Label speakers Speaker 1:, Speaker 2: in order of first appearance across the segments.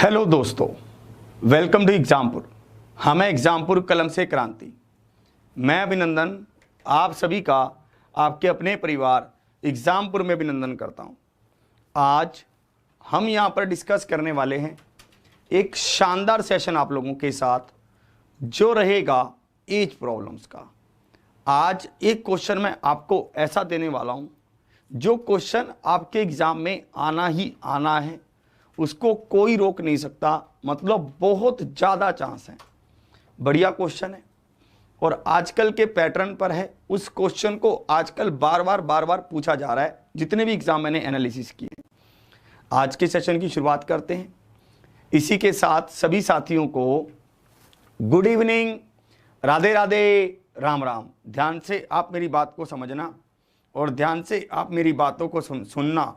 Speaker 1: Hello दोस्तों, welcome to Exampur. हमें एग्जामपुर कलम से क्रांति। मैं अभिनंदन आप सभी का आपके अपने परिवार एग्जामपुर में अभिनंदन करता हूं। आज हम यहां पर डिस्कस करने वाले हैं एक शानदार सेशन आप लोगों के साथ जो रहेगा एज प्रॉब्लम्स का। आज एक क्वेश्चन मैं आपको ऐसा देने वाला हूं जो क्वेश्चन आपके एग्जाम में आना ही आना है, उसको कोई रोक नहीं सकता। मतलब बहुत ज़्यादा चांस है। बढ़िया क्वेश्चन है और आजकल के पैटर्न पर है। उस क्वेश्चन को आजकल बार बार पूछा जा रहा है, जितने भी एग्जाम मैंने एनालिसिस किए। आज के सेशन की शुरुआत करते हैं। इसी के साथ सभी साथियों को गुड इवनिंग, राधे राधे, राम राम। ध्यान से आप मेरी बात को समझना और ध्यान से आप मेरी बातों को सुनना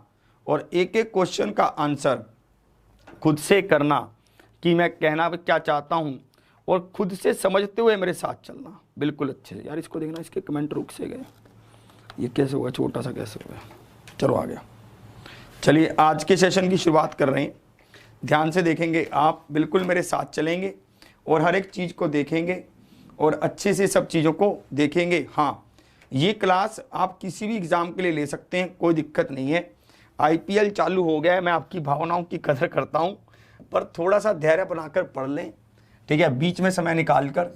Speaker 1: और एक एक क्वेश्चन का आंसर खुद से करना कि मैं कहना क्या चाहता हूं और खुद से समझते हुए मेरे साथ चलना। बिल्कुल अच्छे यार, इसको देखना, इसके कमेंट रुक से गए। ये कैसे हुआ, छोटा सा कैसे हुआ? चलो आ गया। चलिए आज के सेशन की शुरुआत कर रहे हैं। ध्यान से देखेंगे आप, बिल्कुल मेरे साथ चलेंगे और हर एक चीज़ को देखेंगे और अच्छे से सब चीज़ों को देखेंगे। हाँ, ये क्लास आप किसी भी एग्ज़ाम के लिए ले सकते हैं, कोई दिक्कत नहीं है। आईपीएल चालू हो गया है, मैं आपकी भावनाओं की कदर करता हूं, पर थोड़ा सा धैर्य बनाकर पढ़ लें, ठीक है, बीच में समय निकाल कर,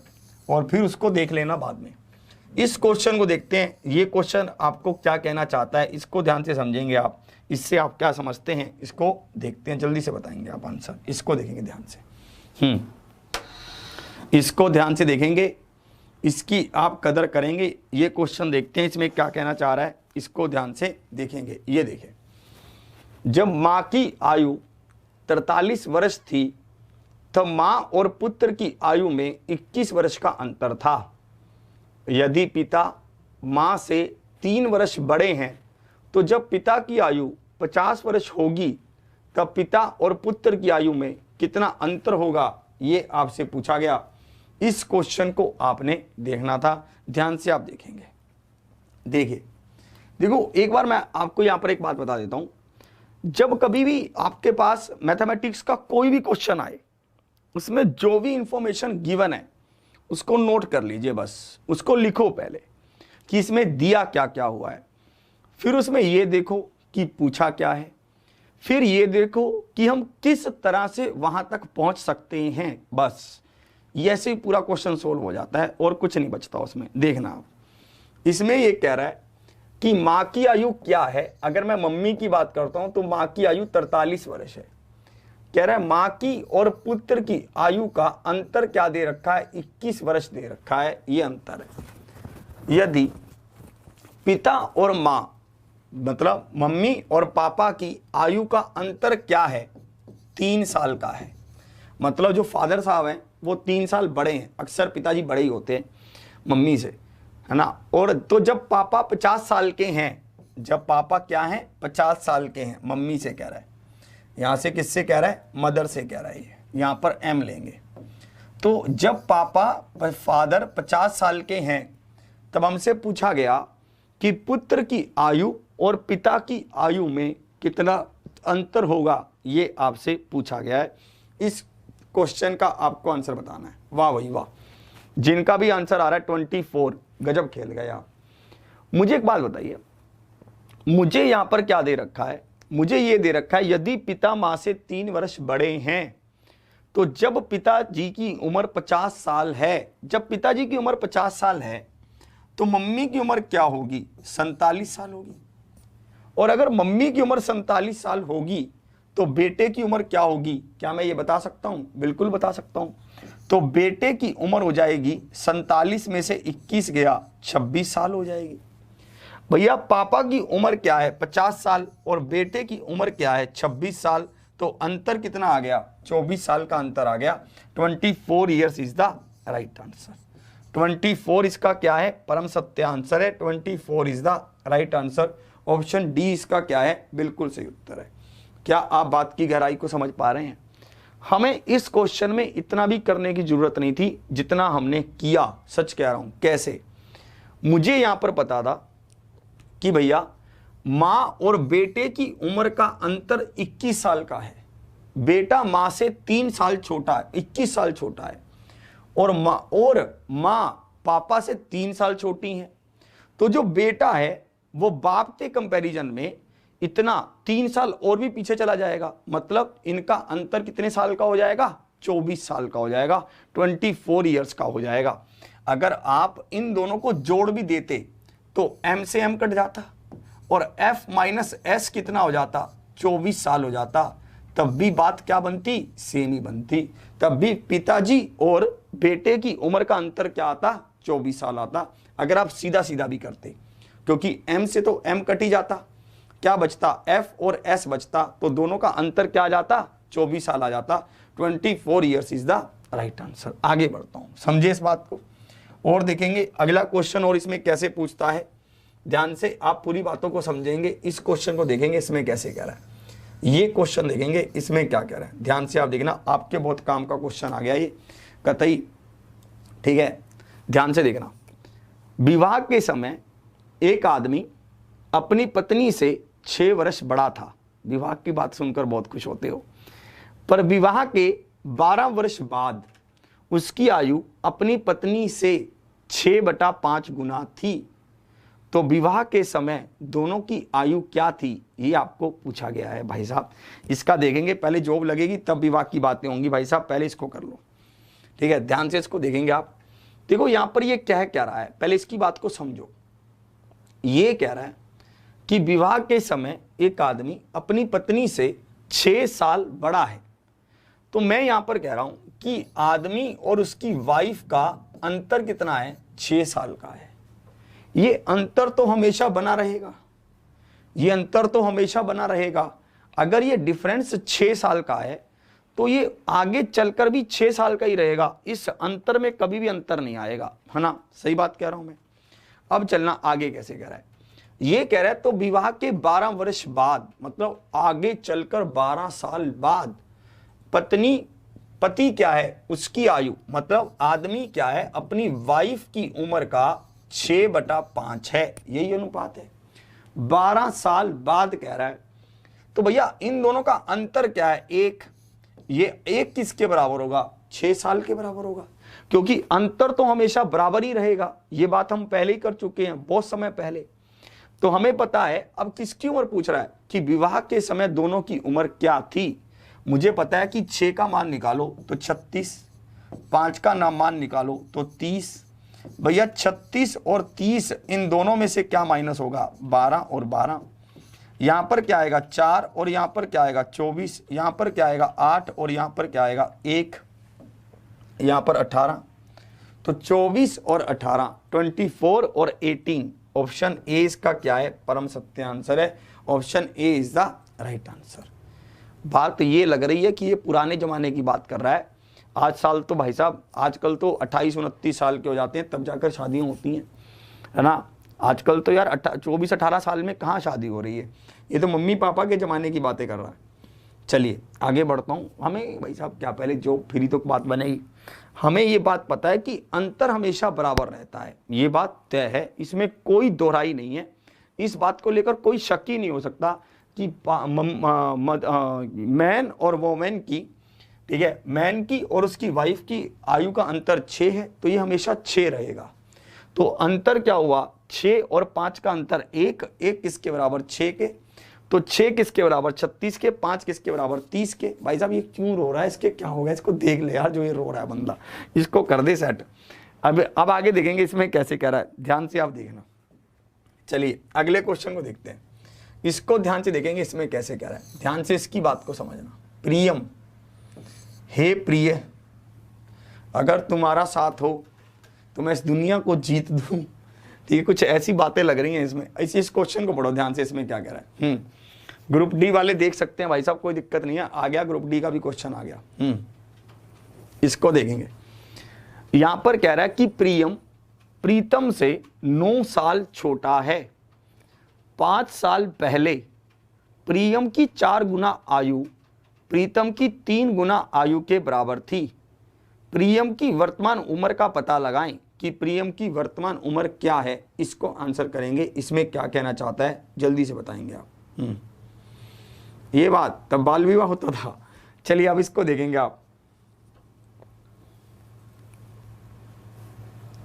Speaker 1: और फिर उसको देख लेना बाद में। इस क्वेश्चन को देखते हैं। ये क्वेश्चन आपको क्या कहना चाहता है, इसको ध्यान से समझेंगे आप। इससे आप क्या समझते हैं, इसको देखते हैं, जल्दी से बताएंगे आप आंसर। इसको देखेंगे ध्यान से, इसको ध्यान से देखेंगे, इसकी आप कदर करेंगे। ये क्वेश्चन देखते हैं, इसमें क्या कहना चाह रहा है, इसको ध्यान से देखेंगे। ये देखें, जब माँ की आयु 43 वर्ष थी तब माँ और पुत्र की आयु में 21 वर्ष का अंतर था। यदि पिता माँ से 3 वर्ष बड़े हैं तो जब पिता की आयु 50 वर्ष होगी तब पिता और पुत्र की आयु में कितना अंतर होगा, ये आपसे पूछा गया। इस क्वेश्चन को आपने देखना था। ध्यान से आप देखेंगे। देखो एक बार मैं आपको यहां पर एक बात बता देता हूं। जब कभी भी आपके पास मैथमेटिक्स का कोई भी क्वेश्चन आए, उसमें जो भी इंफॉर्मेशन गिवन है उसको नोट कर लीजिए। बस उसको लिखो पहले कि इसमें दिया क्या क्या हुआ है, फिर उसमें ये देखो कि पूछा क्या है, फिर ये देखो कि हम किस तरह से वहां तक पहुंच सकते हैं। बस ये ऐसे ही पूरा क्वेश्चन सोल्व हो जाता है और कुछ नहीं बचता उसमें। देखना आप, इसमें ये कह रहा है कि माँ की आयु क्या है। अगर मैं मम्मी की बात करता हूं तो माँ की आयु 43 वर्ष है। कह रहा है माँ की और पुत्र की आयु का अंतर क्या दे रखा है, 21 वर्ष दे रखा है। ये अंतर है। यदि पिता और माँ, मतलब मम्मी और पापा की आयु का अंतर क्या है, 3 साल का है। मतलब जो फादर साहब हैं वो 3 साल बड़े हैं। अक्सर पिताजी बड़े ही होते हैं मम्मी से, है ना। और तो जब पापा 50 साल के हैं, जब पापा क्या हैं, 50 साल के हैं, मम्मी से कह रहा है। यहाँ से किससे कह रहा है, मदर से कह रहा है। यहाँ पर एम लेंगे। तो जब पापा फादर 50 साल के हैं तब हमसे पूछा गया कि पुत्र की आयु और पिता की आयु में कितना अंतर होगा, ये आपसे पूछा गया है। इस क्वेश्चन का आपको आंसर बताना है। वाह भाई वाह, जिनका भी आंसर आ रहा है 24, गजब खेल गए आप। मुझे एक बात बताइए, मुझे यहां पर क्या दे रखा है, मुझे ये दे रखा है यदि पिता मां से 3 वर्ष बड़े हैं तो जब पिताजी की उम्र 50 साल है, जब पिताजी की उम्र 50 साल है तो मम्मी की उम्र क्या होगी, 47 साल होगी। और अगर मम्मी की उम्र 47 साल होगी तो बेटे की उम्र क्या होगी, क्या मैं ये बता सकता हूं? बिल्कुल बता सकता हूं। तो बेटे की उम्र हो जाएगी 47 में से 21 गया, 26 साल हो जाएगी। भैया पापा की उम्र क्या है, 50 साल, और बेटे की उम्र क्या है, 26 साल। तो अंतर कितना आ गया, 24 साल का अंतर आ गया। 24 years is the right answer. 24 इसका क्या है, परम सत्य आंसर है। 24 is the right answer. Option D इसका क्या है, बिल्कुल सही उत्तर है। क्या आप बात की गहराई को समझ पा रहे हैं? हमें इस क्वेश्चन में इतना भी करने की जरूरत नहीं थी जितना हमने किया। सच कह रहा हूं। कैसे? मुझे यहां पर पता था कि भैया मां और बेटे की उम्र का अंतर 21 साल का है। बेटा माँ से 3 साल छोटा है, 21 साल छोटा है, और माँ पापा से 3 साल छोटी है, तो जो बेटा है वो बाप के कंपैरिजन में इतना 3 साल और भी पीछे चला जाएगा। मतलब इनका अंतर कितने साल का हो जाएगा? 24 साल का हो जाएगा, 24 ईयर्स का हो जाएगा। अगर आप इन दोनों को जोड़ भी देते तो m से m कट जाता और f माइनस s कितना हो जाता? 24 साल हो जाता। तब भी बात क्या बनती? सेम ही बनती। तब भी पिताजी और बेटे की उम्र का अंतर क्या आता? 24 साल आता। अगर आप सीधा सीधा भी करते, क्योंकि m से तो m कट ही जाता, क्या बचता? f और s बचता, तो दोनों का अंतर क्या आ जाता? 24 साल आ जाता। 24 years is the right answer. आगे बढ़ता हूं, समझे इस बात को। और देखेंगे अगला क्वेश्चन और इसमें कैसे पूछता है। ध्यान से आप पूरी बातों को समझेंगे। इस क्वेश्चन को देखेंगे इसमें कैसे कह रहा है, ये क्वेश्चन देखेंगे इसमें क्या कह रहा है। ध्यान से आप देखना, आपके बहुत काम का क्वेश्चन आ गया ये कतई, ठीक है। ध्यान से देखना, विवाह के समय एक आदमी अपनी पत्नी से 6 वर्ष बड़ा था। विवाह की बात सुनकर बहुत खुश होते हो, पर विवाह के 12 वर्ष बाद उसकी आयु अपनी पत्नी से 6/5 गुना थी। तो विवाह के समय दोनों की आयु क्या थी, ये आपको पूछा गया है भाई साहब। इसका देखेंगे, पहले जॉब लगेगी तब विवाह की बातें होंगी भाई साहब, पहले इसको कर लो, ठीक है। ध्यान से इसको देखेंगे आप। देखो यहां पर ये क्या रहा है, पहले इसकी बात को समझो। ये कह रहा है कि विवाह के समय एक आदमी अपनी पत्नी से 6 साल बड़ा है। तो मैं यहां पर कह रहा हूं कि आदमी और उसकी वाइफ का अंतर कितना है? 6 साल का है। ये अंतर तो हमेशा बना रहेगा, ये अंतर तो हमेशा बना रहेगा। अगर ये डिफरेंस 6 साल का है तो ये आगे चलकर भी 6 साल का ही रहेगा। इस अंतर में कभी भी अंतर नहीं आएगा, है ना? सही बात कह रहा हूं मैं। अब चलना आगे कैसे कह रहा है, ये कह रहा है तो विवाह के 12 वर्ष बाद, मतलब आगे चलकर 12 साल बाद पति क्या है? उसकी आयु, मतलब आदमी क्या है? अपनी वाइफ की उम्र का 6/5 है, यही अनुपात है। 12 साल बाद कह रहा है, तो भैया इन दोनों का अंतर क्या है? 1। ये 1 किसके बराबर होगा? 6 साल के बराबर होगा, क्योंकि अंतर तो हमेशा बराबर ही रहेगा। ये बात हम पहले ही कर चुके हैं, बहुत समय पहले। तो हमें पता है। अब किसकी उम्र पूछ रहा है कि विवाह के समय दोनों की उम्र क्या थी। मुझे पता है कि 6 का मान निकालो तो 36, 5 का नाम मान निकालो तो 30। भैया 36 और 30 इन दोनों में से क्या माइनस होगा? 12 और 12। यहां पर क्या आएगा? 4 और यहां पर क्या आएगा? 24। यहां पर क्या आएगा? 8 और यहां पर क्या आएगा? 1। यहां पर 18। तो 24 और 18, 24 और 18। ऑप्शन ए इसका क्या है? परम सत्य आंसर है। Option A is the right answer. बात ये लग रही है कि ये पुराने जमाने की बात कर रहा है। आज साल तो भाई साहब आजकल तो 28-29 साल के हो जाते हैं, तब जाकर शादियां होती हैं, है ना? आजकल तो यार 24-18 साल में कहाँ शादी हो रही है। ये तो मम्मी पापा के ज़माने की बातें कर रहा है। चलिए आगे बढ़ता हूँ। हमें भाई साहब क्या पहले जो फिर तो बात बनेगी, हमें ये बात पता है कि अंतर हमेशा बराबर रहता है, ये बात तय है, इसमें कोई दोहराई नहीं है। इस बात को लेकर कोई शक ही नहीं हो सकता कि मैन और वोमेन की, ठीक है, मैन की और उसकी वाइफ की आयु का अंतर 6 है, तो ये हमेशा 6 रहेगा। तो अंतर क्या हुआ? 6 और 5 का अंतर 1, 1 किसके बराबर? 6 के। तो 6 किसके बराबर? 36 के। 5 किसके बराबर? 30 के। भाई साहब ये क्यों रो रहा है? इसके क्या होगा? इसको देख ले यार, जो ये रो रहा है बंदा, इसको कर दे सेट। अब आगे देखेंगे इसमें कैसे कह रहा है, ध्यान से आप देखना। चलिए अगले क्वेश्चन को देखते हैं, इसको ध्यान से देखेंगे इसमें कैसे कह रहा है। ध्यान से इसकी बात को समझना। प्रियम, हे प्रिय, अगर तुम्हारा साथ हो तो मैं इस दुनिया को जीत दूं। ठीक है, कुछ ऐसी बातें लग रही हैं इसमें। इस क्वेश्चन को पढ़ो ध्यान से, इसमें क्या कह रहा है। ग्रुप डी वाले देख सकते हैं भाई साहब, कोई दिक्कत नहीं है। आ गया ग्रुप डी का भी क्वेश्चन आ गया। इसको देखेंगे। यहां पर कह रहा है कि प्रियम प्रीतम से 9 साल छोटा है। 5 साल पहले प्रियम की 4 गुना आयु प्रीतम की 3 गुना आयु के बराबर थी। प्रियम की वर्तमान उम्र का पता लगाएं कि प्रियम की वर्तमान उम्र क्या है। इसको आंसर करेंगे। इसमें क्या कहना चाहता है जल्दी से बताएंगे आप। ये बात तब बाल विवाह होता था। चलिए अब इसको देखेंगे आप।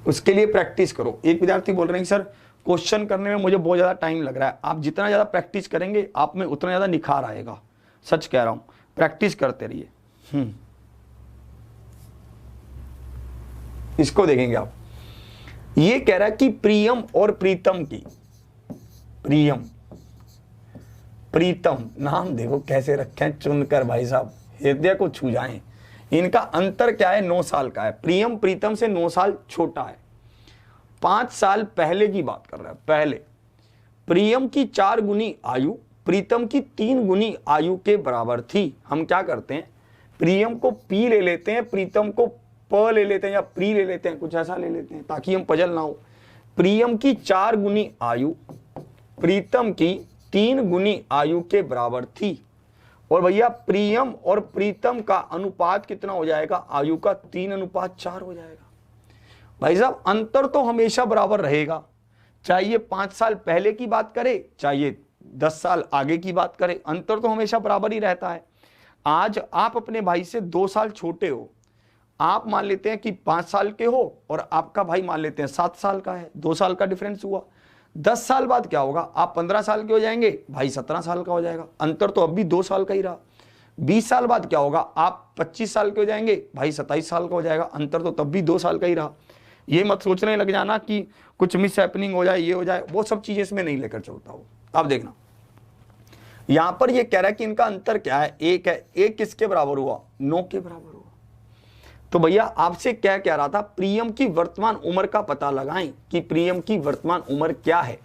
Speaker 1: उसके लिए प्रैक्टिस करो। एक विद्यार्थी बोल रहे हैं कि सर क्वेश्चन करने में मुझे बहुत ज़्यादा टाइम लग रहा है। आप जितना ज़्यादा प्रैक्टिस करेंगे आप में उतना ज़्यादा निखार आएगा। सच कह रहा हूँ, प्रैक्टिस करते रहिए। इसको देखेंगे आप। ये कह रहा है कि प्रियम और प्रीतम की, प्रियम प्रीतम नाम देखो कैसे रखे हैं चुनकर, भाई साहब हृदय को छू जाएं। इनका अंतर क्या है? 9 साल का है। प्रियम प्रीतम से 9 साल छोटा है। 5 साल पहले की बात कर रहा है। पहले प्रियम की 4 गुनी आयु प्रीतम की 3 गुनी आयु के बराबर थी। हम क्या करते हैं, प्रियम को पी ले लेते हैं, प्रीतम को प ले लेते हैं या प्री ले लेते हैं, कुछ ऐसा ले लेते हैं ताकि हम पजल ना हो। प्रियम की 4 गुनी आयु प्रीतम की 3 गुनी आयु के बराबर थी। और भैया प्रियम और प्रीतम का अनुपात कितना हो जाएगा? आयु का 3:4 हो जाएगा। भाई साहब अंतर तो हमेशा बराबर रहेगा, चाहे 5 साल पहले की बात करे चाहे 10 साल आगे की बात करे, अंतर तो हमेशा बराबर ही रहता है। आज आप अपने भाई से 2 साल छोटे हो, आप मान लेते हैं कि 5 साल के हो और आपका भाई मान लेते हैं 7 साल का है, 2 साल का डिफरेंस हुआ। 10 साल बाद क्या होगा? आप 15 साल के हो जाएंगे, भाई 17 साल का हो जाएगा, अंतर तो अब भी 2 साल का ही रहा। 20 साल बाद क्या होगा? आप 25 साल के हो जाएंगे, भाई 27 साल का हो जाएगा, अंतर तो तब भी 2 साल का ही रहा। ये मत सोचने लग जाना कि कुछ मिस हैपनिंग हो जाए, ये हो जाए, वो सब चीजें इसमें नहीं लेकर चलता हो। अब देखना यहां पर ये कह रहा है कि इनका अंतर क्या है? 1 है। 1 किसके बराबर हुआ? 9 के बराबर हुआ। तो भैया आपसे क्या कह रहा था? प्रियम की वर्तमान उम्र का पता लगाएं कि प्रियम की वर्तमान उम्र क्या है।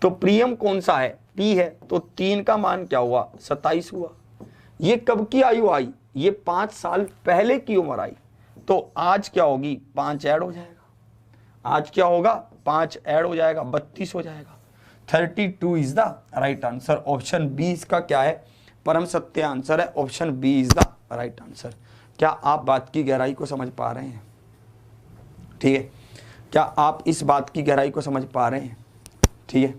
Speaker 1: तो प्रियम कौन सा है? P है, तो 3 का मान क्या हुआ? 27 हुआ। ये कब की आयु आई? ये 5 साल पहले की उम्र आई। तो आज क्या होगी? 5 ऐड हो जाएगा। आज क्या होगा? 5 ऐड हो जाएगा, 32 हो जाएगा। 32 is the right answer. Option B इसका क्या है? परम सत्य आंसर है। Option B is the right answer. क्या आप बात की गहराई को समझ पा रहे हैं? ठीक है, क्या आप इस बात की गहराई को समझ पा रहे हैं? ठीक है,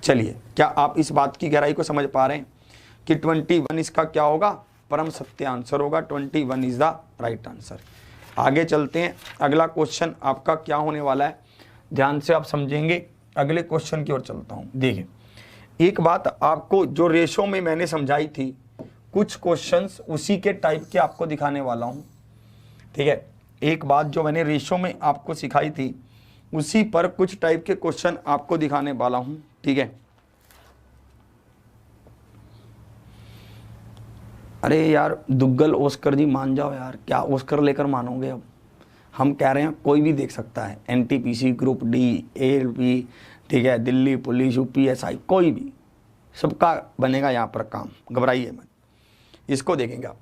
Speaker 1: चलिए, क्या आप इस बात की गहराई को समझ पा रहे हैं कि 21 इसका क्या होगा? परम सत्य आंसर होगा। 21 इज द राइट आंसर। आगे चलते हैं। अगला क्वेश्चन आपका क्या होने वाला है, ध्यान से आप समझेंगे। अगले क्वेश्चन की ओर चलता हूं। देखिए, एक बात आपको जो रेशो में मैंने समझाई थी, कुछ क्वेश्चंस उसी के टाइप के आपको दिखाने वाला हूं। ठीक है, एक बात जो मैंने रेशो में आपको सिखाई थी उसी पर कुछ टाइप के क्वेश्चन आपको दिखाने वाला हूं। ठीक है, अरे यार दुग्गल ओस्कर जी मान जाओ यार, क्या ओस्कर लेकर मानोगे? अब हम कह रहे हैं कोई भी देख सकता है, NTPC, ग्रुप डी, ALP, ठीक है, दिल्ली पुलिस, UPSI, कोई भी, सबका बनेगा यहाँ पर काम, घबराइए मत। इसको देखेंगे आप।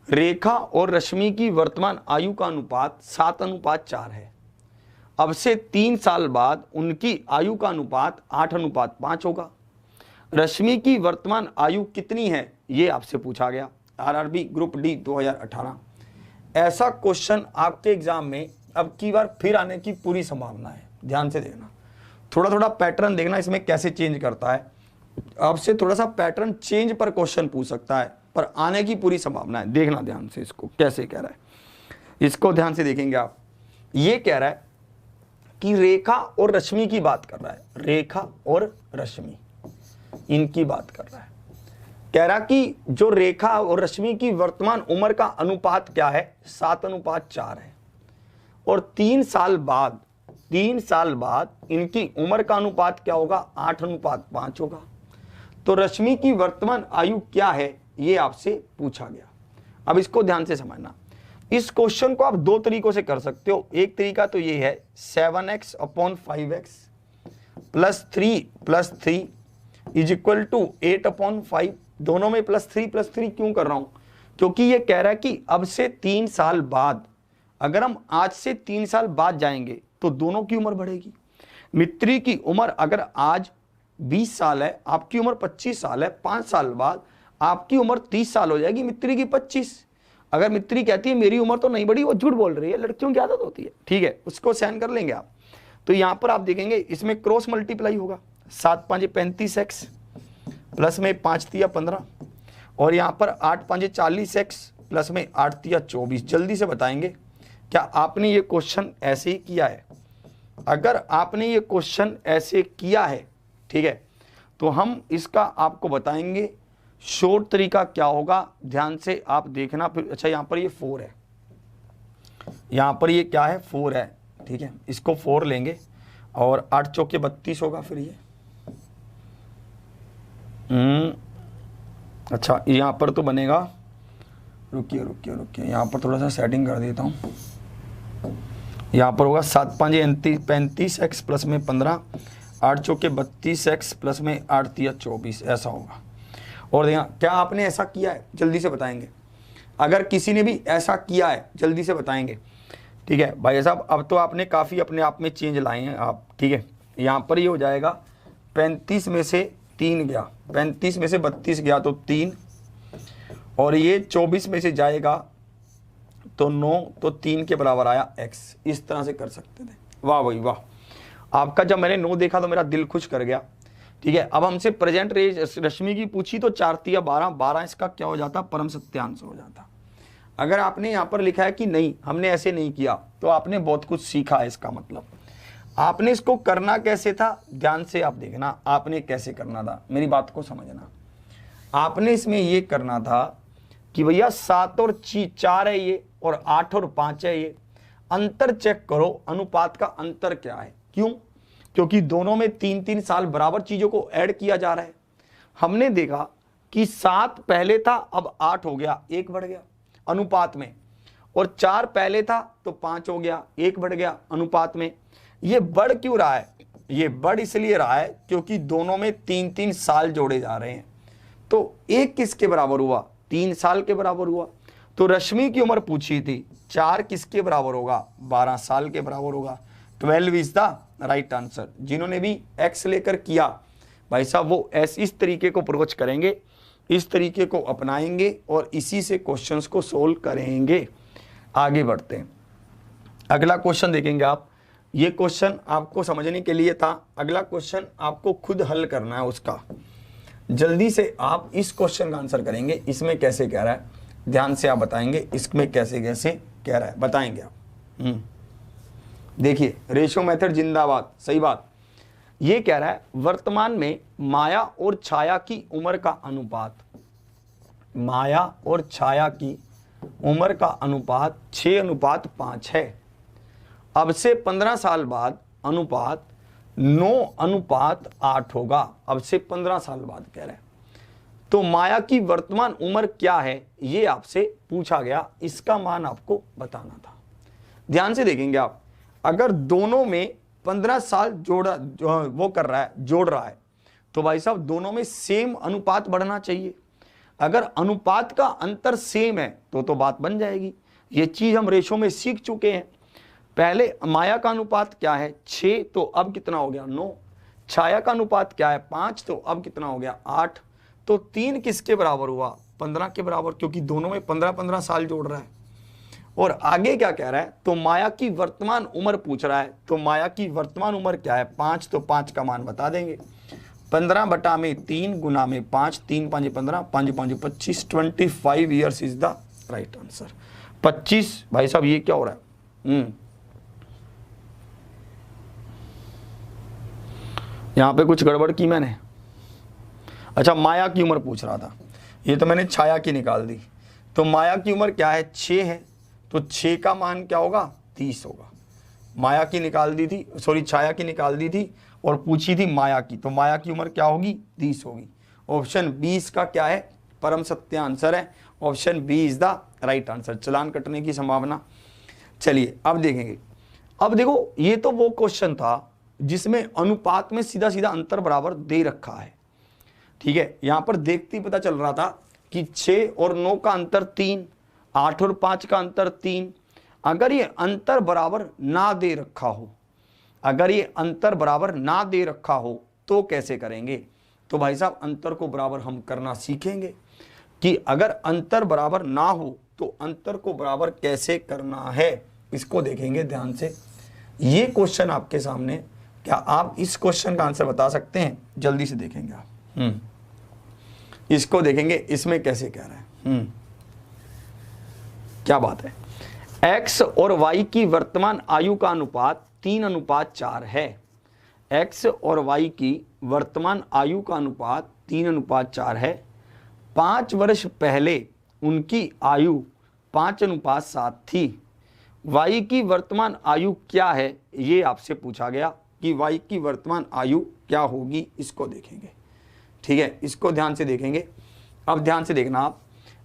Speaker 1: रेखा और रश्मि की वर्तमान आयु का अनुपात 7:4 है। अब से 3 साल बाद उनकी आयु का अनुपात 8:5 होगा। रश्मि की वर्तमान आयु कितनी है, ये आपसे पूछा गया। RRB group D 2018। ऐसा क्वेश्चन आपके एग्जाम में अब की बार फिर आने की पूरी संभावना है। ध्यान से देखना, थोड़ा थोड़ा पैटर्न देखना इसमें कैसे चेंज करता है। आपसे थोड़ा सा पैटर्न चेंज पर क्वेश्चन पूछ सकता है, पर आने की पूरी संभावना है। देखना ध्यान से इसको कैसे कह रहा है, इसको ध्यान से देखेंगे आप। ये कह रहा है कि रेखा और रश्मि की बात कर रहा है, रेखा और रश्मि इनकी बात कर रहा है। कह रहा कि जो रेखा और रश्मि की वर्तमान उम्र का अनुपात क्या है? 7:4 है। और 3 साल बाद इनकी उम्र का अनुपात क्या होगा? 8:5 होगा। तो रश्मि की वर्तमान आयु क्या है, ये आपसे पूछा गया। अब इसको ध्यान से समझना। इस क्वेश्चन को आप 2 तरीकों से कर सकते हो। एक तरीका तो ये है 7x/5x + 3 = 8/5। दोनों में +3 क्यों कर रहा हूं? क्योंकि ये कह रहा है कि अब से 3 साल बाद, अगर हम आज से 3 साल बाद जाएंगे तो दोनों की उम्र बढ़ेगी। मित्री की उम्र अगर आज 20 साल है, आपकी उम्र 25 साल है, 5 साल बाद आपकी उम्र 30 साल हो जाएगी, मित्री की 25। अगर मित्री कहती है मेरी उम्र तो नहीं बढ़ी, वो झूठ बोल रही है, लड़कियों की आदत होती है। ठीक है, उसको सहन कर लेंगे आप। तो यहां पर आप देखेंगे इसमें क्रॉस मल्टीप्लाई होगा। 7×5 = 35x, प्लस में 5×3 = 15, और यहाँ पर 8 5 40x प्लस में 8 3 24। जल्दी से बताएंगे क्या आपने ये क्वेश्चन ऐसे ही किया है? अगर आपने ये क्वेश्चन ऐसे किया है, ठीक है, तो हम इसका आपको बताएंगे शॉर्ट तरीका क्या होगा। ध्यान से आप देखना फिर। अच्छा, यहाँ पर ये 4 है, यहाँ पर ये क्या है 4 है, ठीक है, इसको 4 लेंगे और 8 चौके 32 होगा फिर ये। अच्छा, यहाँ पर तो बनेगा, रुकिए रुकिए रुकिए, यहाँ पर थोड़ा सा सेटिंग कर देता हूँ। यहाँ पर होगा 7 5 35x प्लस में 15, 8 चौके 32x प्लस में 8 3 24, ऐसा होगा। और देखा क्या आपने ऐसा किया है? जल्दी से बताएंगे। अगर किसी ने भी ऐसा किया है जल्दी से बताएंगे, ठीक है भाई साहब। अब तो आपने काफ़ी अपने आप में चेंज लाए हैं आप, ठीक है। यहाँ पर ये हो जाएगा 35 में से 3 गया, 35 में से 32 गया तो 3, और ये 24 में से जाएगा तो 9, तो 3 के बराबर आया x। इस तरह से कर सकते थे। वाह भाई वाह, आपका जब मैंने 9 देखा तो मेरा दिल खुश कर गया, ठीक है। अब हमसे प्रेजेंट रेज रश्मि की पूछी तो 4 3 12, 12 इसका क्या हो जाता? परम सत्यांश हो जाता। अगर आपने यहाँ पर लिखा है कि नहीं हमने ऐसे नहीं किया, तो आपने बहुत कुछ सीखा है। इसका मतलब आपने इसको करना कैसे था, ध्यान से आप देखना। आपने कैसे करना था, मेरी बात को समझना। आपने इसमें ये करना था कि भैया 7 और 4 है ये, और 8 और 5 है ये। अंतर चेक करो, अनुपात का अंतर क्या है। क्यों? क्योंकि दोनों में 3-3 साल बराबर चीजों को ऐड किया जा रहा है। हमने देखा कि 7 पहले था, अब 8 हो गया, 1 बढ़ गया अनुपात में, और 4 पहले था तो 5 हो गया, 1 बढ़ गया अनुपात में। ये बढ़ क्यों रहा है? ये बढ़ इसलिए रहा है क्योंकि दोनों में 3-3 साल जोड़े जा रहे हैं। तो 1 किसके बराबर हुआ? 3 साल के बराबर हुआ। तो रश्मि की उम्र पूछी थी, 4 किसके बराबर होगा? 12 साल के बराबर होगा। 12 इज द राइट आंसर। जिन्होंने भी x लेकर किया भाई साहब, वो इस तरीके को अप्रोच करेंगे, इस तरीके को अपनाएंगे और इसी से क्वेश्चंस को सोल्व करेंगे। आगे बढ़ते हैं, अगला क्वेश्चन देखेंगे आप। ये क्वेश्चन आपको समझने के लिए था, अगला क्वेश्चन आपको खुद हल करना है उसका। जल्दी से आप इस क्वेश्चन का आंसर करेंगे। इसमें कैसे कह रहा है, ध्यान से आप बताएंगे। इसमें कैसे कैसे कह रहा है बताएंगे आप। देखिए, रेशो मेथड जिंदाबाद, सही बात। ये कह रहा है वर्तमान में माया और छाया की उम्र का अनुपात, माया और छाया की उम्र का अनुपात 6:5 है। अब से 15 साल बाद अनुपात 9:8 होगा। अब से 15 साल बाद कह रहा है। तो माया की वर्तमान उम्र क्या है, ये आपसे पूछा गया। इसका मान आपको बताना था। ध्यान से देखेंगे आप। अगर दोनों में 15 साल जोड़ रहा है तो भाई साहब दोनों में सेम अनुपात बढ़ना चाहिए। अगर अनुपात का अंतर सेम है तो बात बन जाएगी। ये चीज हम रेशो में सीख चुके हैं। पहले माया का अनुपात क्या है? 6, तो अब कितना हो गया? 9। छाया का अनुपात क्या है? 5, तो अब कितना हो गया? 8। तो 3 किसके बराबर हुआ? 15 के बराबर, क्योंकि दोनों में 15-15 साल जोड़ रहा है। और आगे क्या कह रहा है? तो माया की वर्तमान उम्र पूछ रहा है। तो माया की वर्तमान उम्र क्या है? 5, तो 5 का मान बता देंगे। 15/3 गुना में 5, 3 5 15, 5 5 25, 25 years is the right answer. 25 भाई साहब ये क्या हो रहा है? यहां पे कुछ गड़बड़ की मैंने। अच्छा, माया की उम्र पूछ रहा था, ये तो मैंने छाया की निकाल दी। तो माया की उम्र क्या है? 6 है, तो 6 का मान क्या होगा? 30 होगा। माया की निकाल दी थी, सॉरी छाया की निकाल दी थी और पूछी थी माया की। तो माया की उम्र क्या होगी? 30 होगी। ऑप्शन बी इसका क्या है? परम सत्य आंसर है। Option B is the right answer. चलान कटने की संभावना। चलिए अब देखेंगे। अब देखो, ये तो वो क्वेश्चन था जिसमें अनुपात में सीधा सीधा अंतर बराबर दे रखा है, ठीक है। यहां पर देखते ही पता चल रहा था कि 6 और 9 का अंतर 3, 8 और 5 का अंतर 3। अगर ये अंतर बराबर ना दे रखा हो, अगर ये अंतर बराबर ना दे रखा हो तो कैसे करेंगे? तो भाई साहब अंतर को बराबर हम करना सीखेंगे कि अगर अंतर बराबर ना हो तो अंतर को बराबर कैसे करना है, इसको देखेंगे ध्यान से। ये क्वेश्चन आपके सामने, क्या आप इस क्वेश्चन का आंसर बता सकते हैं? जल्दी से देखेंगे आप। इसको देखेंगे इसमें कैसे कह रहा है। क्या बात है। x और y की वर्तमान आयु का अनुपात 3:4 है। x और y की वर्तमान आयु का अनुपात 3:4 है। 5 वर्ष पहले उनकी आयु 5:7 थी। y की वर्तमान आयु क्या है, ये आपसे पूछा गया कि y की वर्तमान आयु क्या होगी, इसको देखेंगे। ठीक है, इसको ध्यान से देखेंगे। अब ध्यान से देखना आप,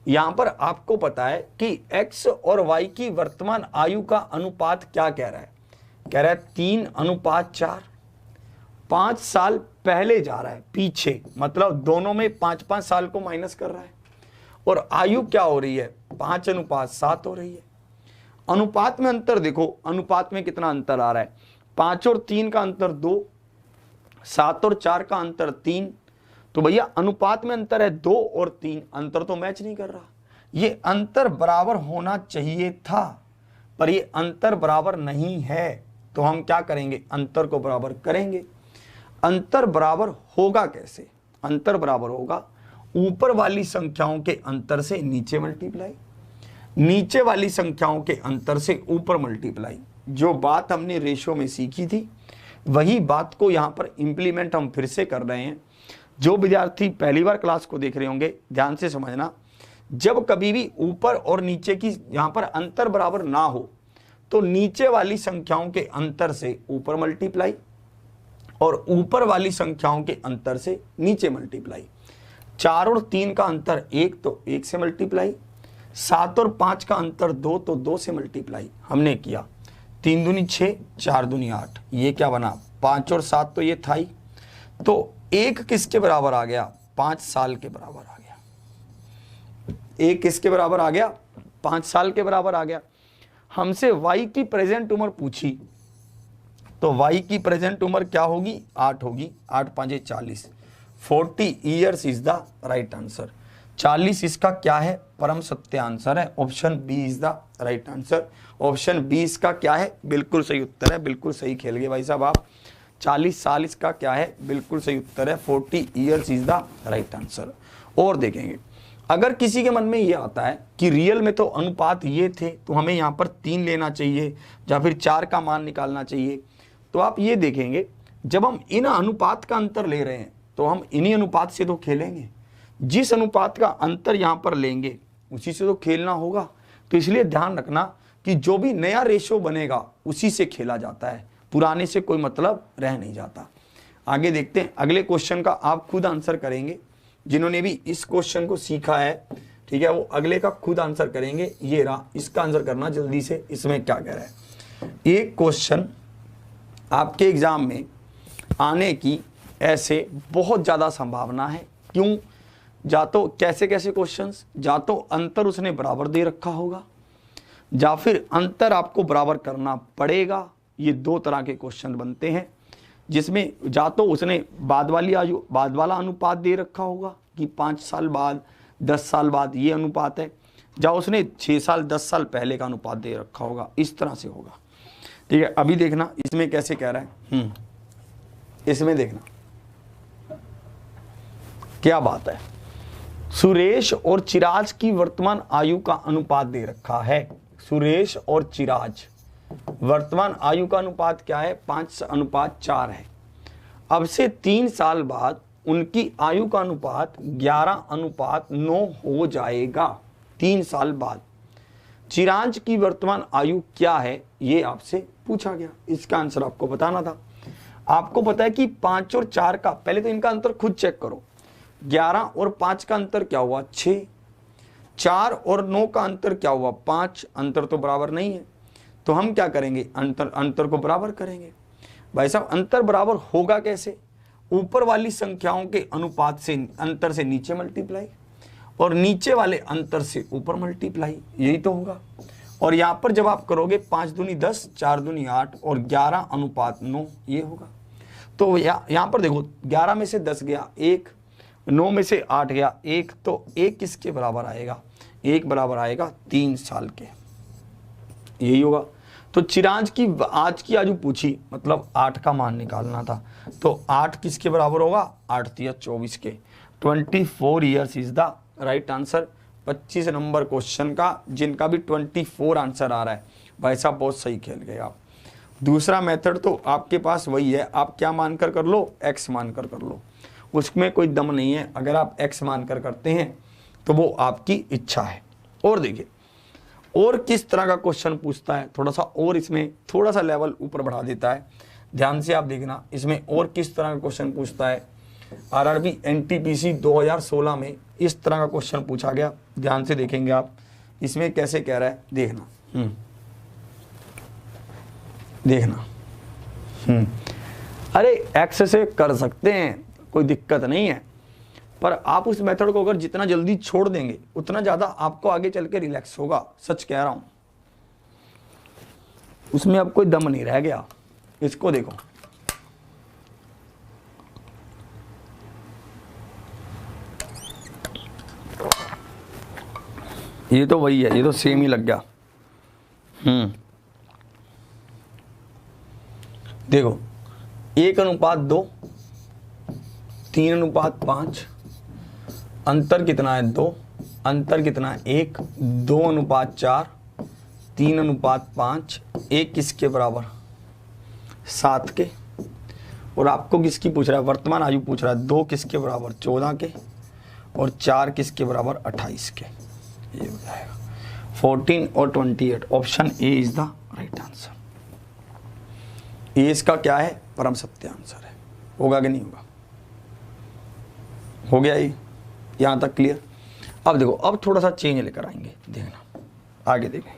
Speaker 1: यहां पर आपको पता है कि x और y की वर्तमान आयु का अनुपात क्या कह रहा है, कह रहा है 3:4। 5 साल पहले जा रहा है, पीछे, मतलब दोनों में 5-5 साल को माइनस कर रहा है। और आयु क्या हो रही है, 5:7 हो रही है। अनुपात में अंतर देखो, अनुपात में कितना अंतर आ रहा है, 5 और 3 का अंतर 2, 7 और 4 का अंतर 3। तो भैया अनुपात में अंतर है 2 और 3, अंतर तो मैच नहीं कर रहा। ये अंतर बराबर होना चाहिए था, पर ये अंतर बराबर नहीं है। तो हम क्या करेंगे, अंतर को बराबर करेंगे। अंतर बराबर होगा कैसे, अंतर बराबर होगा ऊपर वाली संख्याओं के अंतर से नीचे मल्टीप्लाई, नीचे वाली संख्याओं के अंतर से ऊपर मल्टीप्लाई। जो बात हमने रेशो में सीखी थी वही बात को यहाँ पर इंप्लीमेंट हम फिर से कर रहे हैं। जो विद्यार्थी पहली बार क्लास को देख रहे होंगे ध्यान से समझना, जब कभी भी ऊपर और नीचे की यहाँ पर अंतर बराबर ना हो तो नीचे वाली संख्याओं के अंतर से ऊपर मल्टीप्लाई और ऊपर वाली संख्याओं के अंतर से नीचे मल्टीप्लाई। 4 और 3 का अंतर 1 तो 1 से मल्टीप्लाई, 7 और 5 का अंतर 2 तो 2 से मल्टीप्लाई हमने किया। 3 दूनी 6, 4 दूनी 8, ये क्या बना, 5 और 7 तो ये था ही। तो 1 किसके बराबर आ गया, 5 साल के बराबर आ गया। 1 किसके बराबर आ गया, 5 साल के बराबर आ गया। हमसे y की प्रेजेंट उम्र पूछी, तो y की प्रेजेंट उम्र क्या होगी, 8 होगी। 8 5 40, 40 years is the right answer. 40 इसका क्या है, परम सत्य आंसर है। Option B is the right answer. Option B इसका क्या है, बिल्कुल सही उत्तर है। बिल्कुल सही खेल गए भाई साहब आप। 40 साल इसका क्या है, बिल्कुल सही उत्तर है। 40 years is the right answer. और देखेंगे, अगर किसी के मन में ये आता है कि रियल में तो अनुपात ये थे तो हमें यहाँ पर 3 लेना चाहिए या फिर 4 का मान निकालना चाहिए, तो आप ये देखेंगे जब हम इन अनुपात का अंतर ले रहे हैं तो हम इन्हीं अनुपात से तो खेलेंगे। जिस अनुपात का अंतर यहाँ पर लेंगे उसी से तो खेलना होगा। तो इसलिए ध्यान रखना कि जो भी नया रेशो बनेगा उसी से खेला जाता है, पुराने से कोई मतलब रह नहीं जाता। आगे देखते हैं, अगले क्वेश्चन का आप खुद आंसर करेंगे। जिन्होंने भी इस क्वेश्चन को सीखा है, ठीक है, वो अगले का खुद आंसर करेंगे। ये रहा, इसका आंसर करना जल्दी से। इसमें क्या कह रहा है, एक क्वेश्चन आपके एग्जाम में आने की ऐसे बहुत ज़्यादा संभावना है। क्यों, या तो कैसे कैसे क्वेश्चंस, या तो अंतर उसने बराबर दे रखा होगा या फिर अंतर आपको बराबर करना पड़ेगा। ये 2 तरह के क्वेश्चन बनते हैं, जिसमें या तो उसने बाद वाला अनुपात दे रखा होगा कि 5 साल बाद 10 साल बाद ये अनुपात है, या उसने 6 साल 10 साल पहले का अनुपात दे रखा होगा। इस तरह से होगा, ठीक है। अभी देखना इसमें कैसे कह रहा है, इसमें देखना क्या बात है। सुरेश और चिराज की वर्तमान आयु का अनुपात दे रखा है। सुरेश और चिराज वर्तमान आयु का अनुपात क्या है, 5:4 है। अब से 3 साल बाद उनकी आयु का अनुपात 11:9 हो जाएगा। 3 साल बाद चिराज की वर्तमान आयु क्या है, ये आपसे पूछा गया। इसका आंसर आपको बताना था। आपको पता है कि 5 और 4 का, पहले तो इनका अंतर खुद चेक करो। 11 और 5 का अंतर क्या हुआ, 6। 4 और 9 का अंतर क्या हुआ, 5। अंतर तो बराबर नहीं है, तो हम क्या करेंगे, अंतर को बराबर करेंगे। भाई साहब अंतर बराबर होगा कैसे, ऊपर वाली संख्याओं के अनुपात से अंतर से नीचे मल्टीप्लाई और नीचे वाले अंतर से ऊपर मल्टीप्लाई, यही तो होगा। और यहाँ पर जब आप करोगे 5 दूनी 10, 4 दूनी 8 और 11:9, ये होगा। तो यहाँ पर देखो 11 में से 10 गया 1, 9 में से 8 गया 1, तो 1 किसके बराबर आएगा, 1 बराबर आएगा 3 साल के, यही होगा। तो चिराज की आज की आयु पूछी, मतलब 8 का मान निकालना था, तो 8 किसके बराबर होगा, 8 3 24 के। 24 years is the right answer. 25 number question का जिनका भी 24 आंसर आ रहा है, भाई साहब बहुत सही खेल गए आप। दूसरा मेथड तो आपके पास वही है, आप क्या मानकर कर लो, एक्स मानकर कर लो, उसमें कोई दम नहीं है। अगर आप एक्स मानकर करते हैं तो वो आपकी इच्छा है। और देखिए और किस तरह का क्वेश्चन पूछता है, थोड़ा सा और इसमें थोड़ा सा लेवल ऊपर बढ़ा देता है, ध्यान से आप देखना इसमें और किस तरह का क्वेश्चन पूछता है। आरआरबी एनटीपीसी 2016 में इस तरह का क्वेश्चन पूछा गया, ध्यान से देखेंगे आप इसमें कैसे कह रहा है, देखना देखना। अरे एक्स से कर सकते हैं, कोई दिक्कत नहीं है, पर आप उस मेथड को अगर जितना जल्दी छोड़ देंगे उतना ज़्यादा आपको आगे चल के रिलैक्स होगा, सच कह रहा हूं। उसमें अब कोई दम नहीं रह गया। इसको देखो, ये तो वही है, ये तो सेम ही लग गया। देखो 1:2, 3:5, अंतर कितना है 2, अंतर कितना है 1, 2:4, 3:5, 1 किसके बराबर 7 के। और आपको किसकी पूछ रहा है, वर्तमान आयु पूछ रहा है, 2 किसके बराबर 14 के और 4 किसके बराबर 28 के। ये हो जाएगा 14 और 28। Option A is the right answer. ये इसका क्या है, परम सत्य आंसर है। होगा कि नहीं होगा, हो गया ये यहाँ तक क्लियर। अब देखो अब थोड़ा सा चेंज लेकर आएंगे, देखना आगे देखें।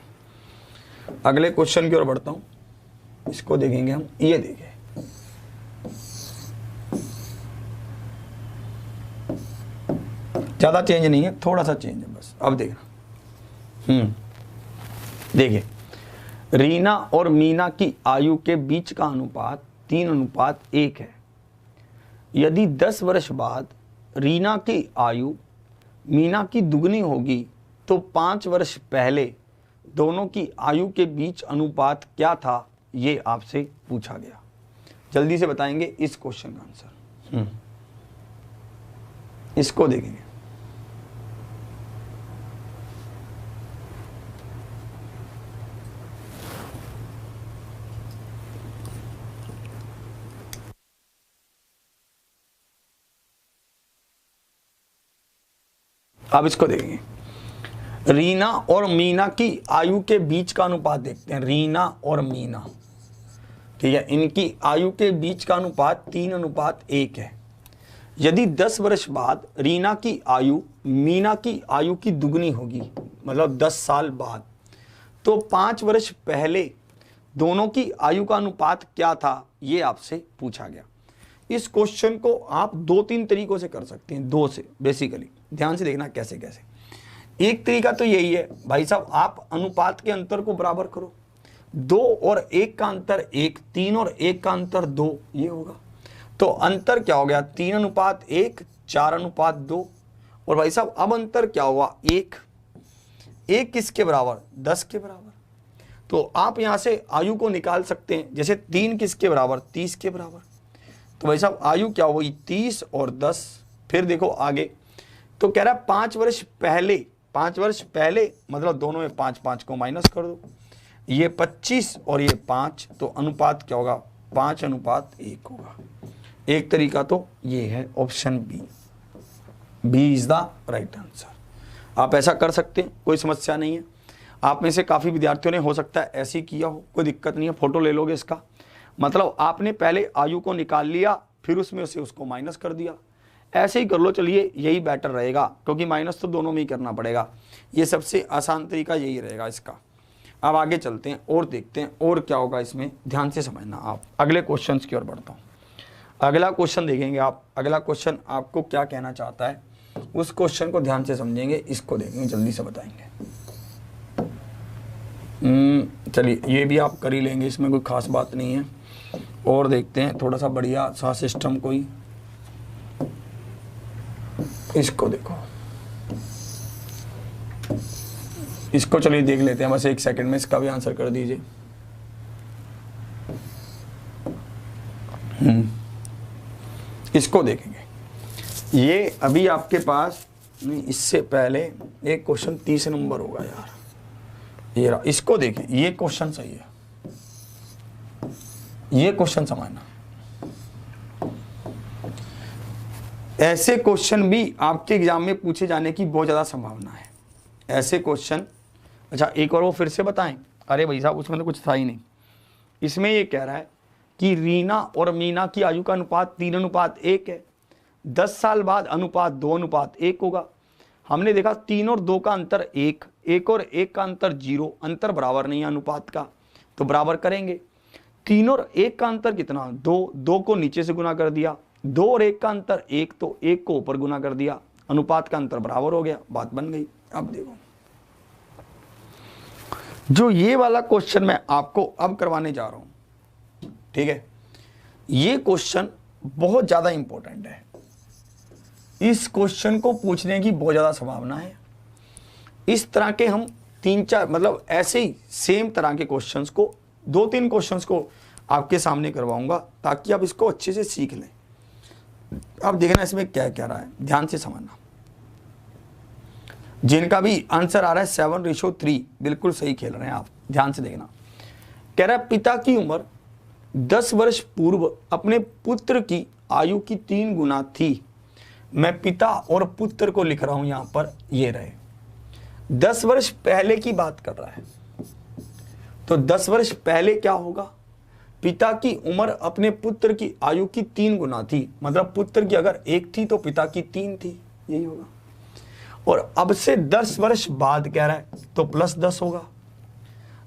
Speaker 1: अगले क्वेश्चन की ओर बढ़ता हूँ, इसको देखेंगे हम। ये देखें ज़्यादा चेंज नहीं है, थोड़ा सा चेंज है बस। अब देखना देखिए, रीना और मीना की आयु के बीच का अनुपात 3:1 है। यदि 10 वर्ष बाद रीना की आयु मीना की दुगनी होगी तो 5 वर्ष पहले दोनों की आयु के बीच अनुपात क्या था, ये आपसे पूछा गया। जल्दी से बताएंगे इस क्वेश्चन का आंसर। इसको देखेंगे। अब इसको देखेंगे, रीना और मीना की आयु के बीच का अनुपात देखते हैं। रीना और मीना, ठीक है, इनकी आयु के बीच का अनुपात 3:1 है। यदि 10 वर्ष बाद रीना की आयु मीना की आयु की दुगनी होगी, मतलब 10 साल बाद, तो 5 वर्ष पहले दोनों की आयु का अनुपात क्या था, ये आपसे पूछा गया। इस क्वेश्चन को आप 2-3 तरीकों से कर सकते हैं, 2 से बेसिकली। ध्यान से देखना कैसे कैसे। एक तरीका तो यही है भाई साहब, आप अनुपात के अंतर को बराबर करो। 2 और 1 का अंतर 1, 3 और 1 का अंतर 2, ये होगा। तो अंतर क्या हो गया 3:1, 4:2। और भाई साहब अब अंतर क्या हुआ 1 किसके बराबर 10 के बराबर। तो आप यहां से आयु को निकाल सकते हैं, जैसे 3 किसके बराबर 30 के बराबर। तो भाई साहब आयु क्या हुई 30 और 10। फिर देखो आगे, तो कह रहा है 5 वर्ष पहले, 5 वर्ष पहले मतलब दोनों में 5 को माइनस कर दो, ये 25 और ये 5, तो अनुपात क्या होगा 5:1 होगा। एक तरीका तो ये है option B is the right answer. आप ऐसा कर सकते हैं, कोई समस्या नहीं है। आप में से काफ़ी विद्यार्थियों ने हो सकता है ऐसे ही किया हो, कोई दिक्कत नहीं है। फोटो ले लोगे इसका, मतलब आपने पहले आयु को निकाल लिया फिर उसमें से उसको माइनस कर दिया। ऐसे ही कर लो, चलिए यही बेटर रहेगा, क्योंकि माइनस तो दोनों में ही करना पड़ेगा। ये सबसे आसान तरीका यही रहेगा इसका। अब आगे चलते हैं और देखते हैं और क्या होगा इसमें, ध्यान से समझना आप। अगले क्वेश्चन की ओर बढ़ता हूँ। अगला क्वेश्चन देखेंगे आप। अगला क्वेश्चन आपको क्या कहना चाहता है, उस क्वेश्चन को ध्यान से समझेंगे, इसको देखेंगे, जल्दी से बताएंगे। चलिए ये भी आप कर ही लेंगे, इसमें कोई खास बात नहीं है। और देखते हैं थोड़ा सा बढ़िया सा सिस्टम कोई। इसको देखो, इसको चलिए देख लेते हैं, बस 1 सेकंड में इसका भी आंसर कर दीजिए। इसको देखेंगे। ये अभी आपके पास नहीं, इससे पहले एक क्वेश्चन 30 नंबर होगा यार, ये रहा, इसको देखिए, ये क्वेश्चन सही है, ये क्वेश्चन समझना। ऐसे क्वेश्चन भी आपके एग्जाम में पूछे जाने की बहुत ज्यादा संभावना है, ऐसे क्वेश्चन। अच्छा एक और वो फिर से बताएं, अरे भाई साहब उसमें तो कुछ था ही नहीं। इसमें ये कह रहा है कि रीना और मीना की आयु का अनुपात 3:1 है, 10 साल बाद अनुपात 2:1 होगा। हमने देखा 3 और 2 का अंतर 1, 1 और 1 का अंतर 0, अंतर बराबर नहीं है अनुपात का, तो बराबर करेंगे। 3 और 1 का अंतर कितना, 2, 2 को नीचे से गुना कर दिया, 2 और 1 का अंतर 1, तो 1 को ऊपर गुना कर दिया, अनुपात का अंतर बराबर हो गया, बात बन गई। अब देखो जो ये वाला क्वेश्चन मैं आपको अब करवाने जा रहा हूं, ठीक है, ये क्वेश्चन बहुत ज्यादा इंपॉर्टेंट है, इस क्वेश्चन को पूछने की बहुत ज्यादा संभावना है। इस तरह के हम 3-4 मतलब ऐसे ही सेम तरह के क्वेश्चंस को 2-3 क्वेश्चंस को आपके सामने करवाऊंगा ताकि आप इसको अच्छे से सीख लें। अब देखना इसमें क्या कह रहा है, ध्यान से समझना। जिनका भी आंसर आ रहा है 7:3, बिल्कुल सही खेल रहे हैं आप, ध्यान से देखना। कह रहा है पिता की उम्र 10 वर्ष पूर्व अपने पुत्र की आयु की 3 गुना थी। मैं पिता और पुत्र को लिख रहा हूं यहां पर, ये रहे 10 वर्ष पहले की बात कर रहा है, तो 10 वर्ष पहले क्या होगा, पिता की उम्र अपने पुत्र की आयु की 3 गुना थी, मतलब पुत्र की अगर 1 थी तो पिता की 3 थी, यही होगा। और अब से 10 वर्ष बाद कह रहा है तो +10 होगा।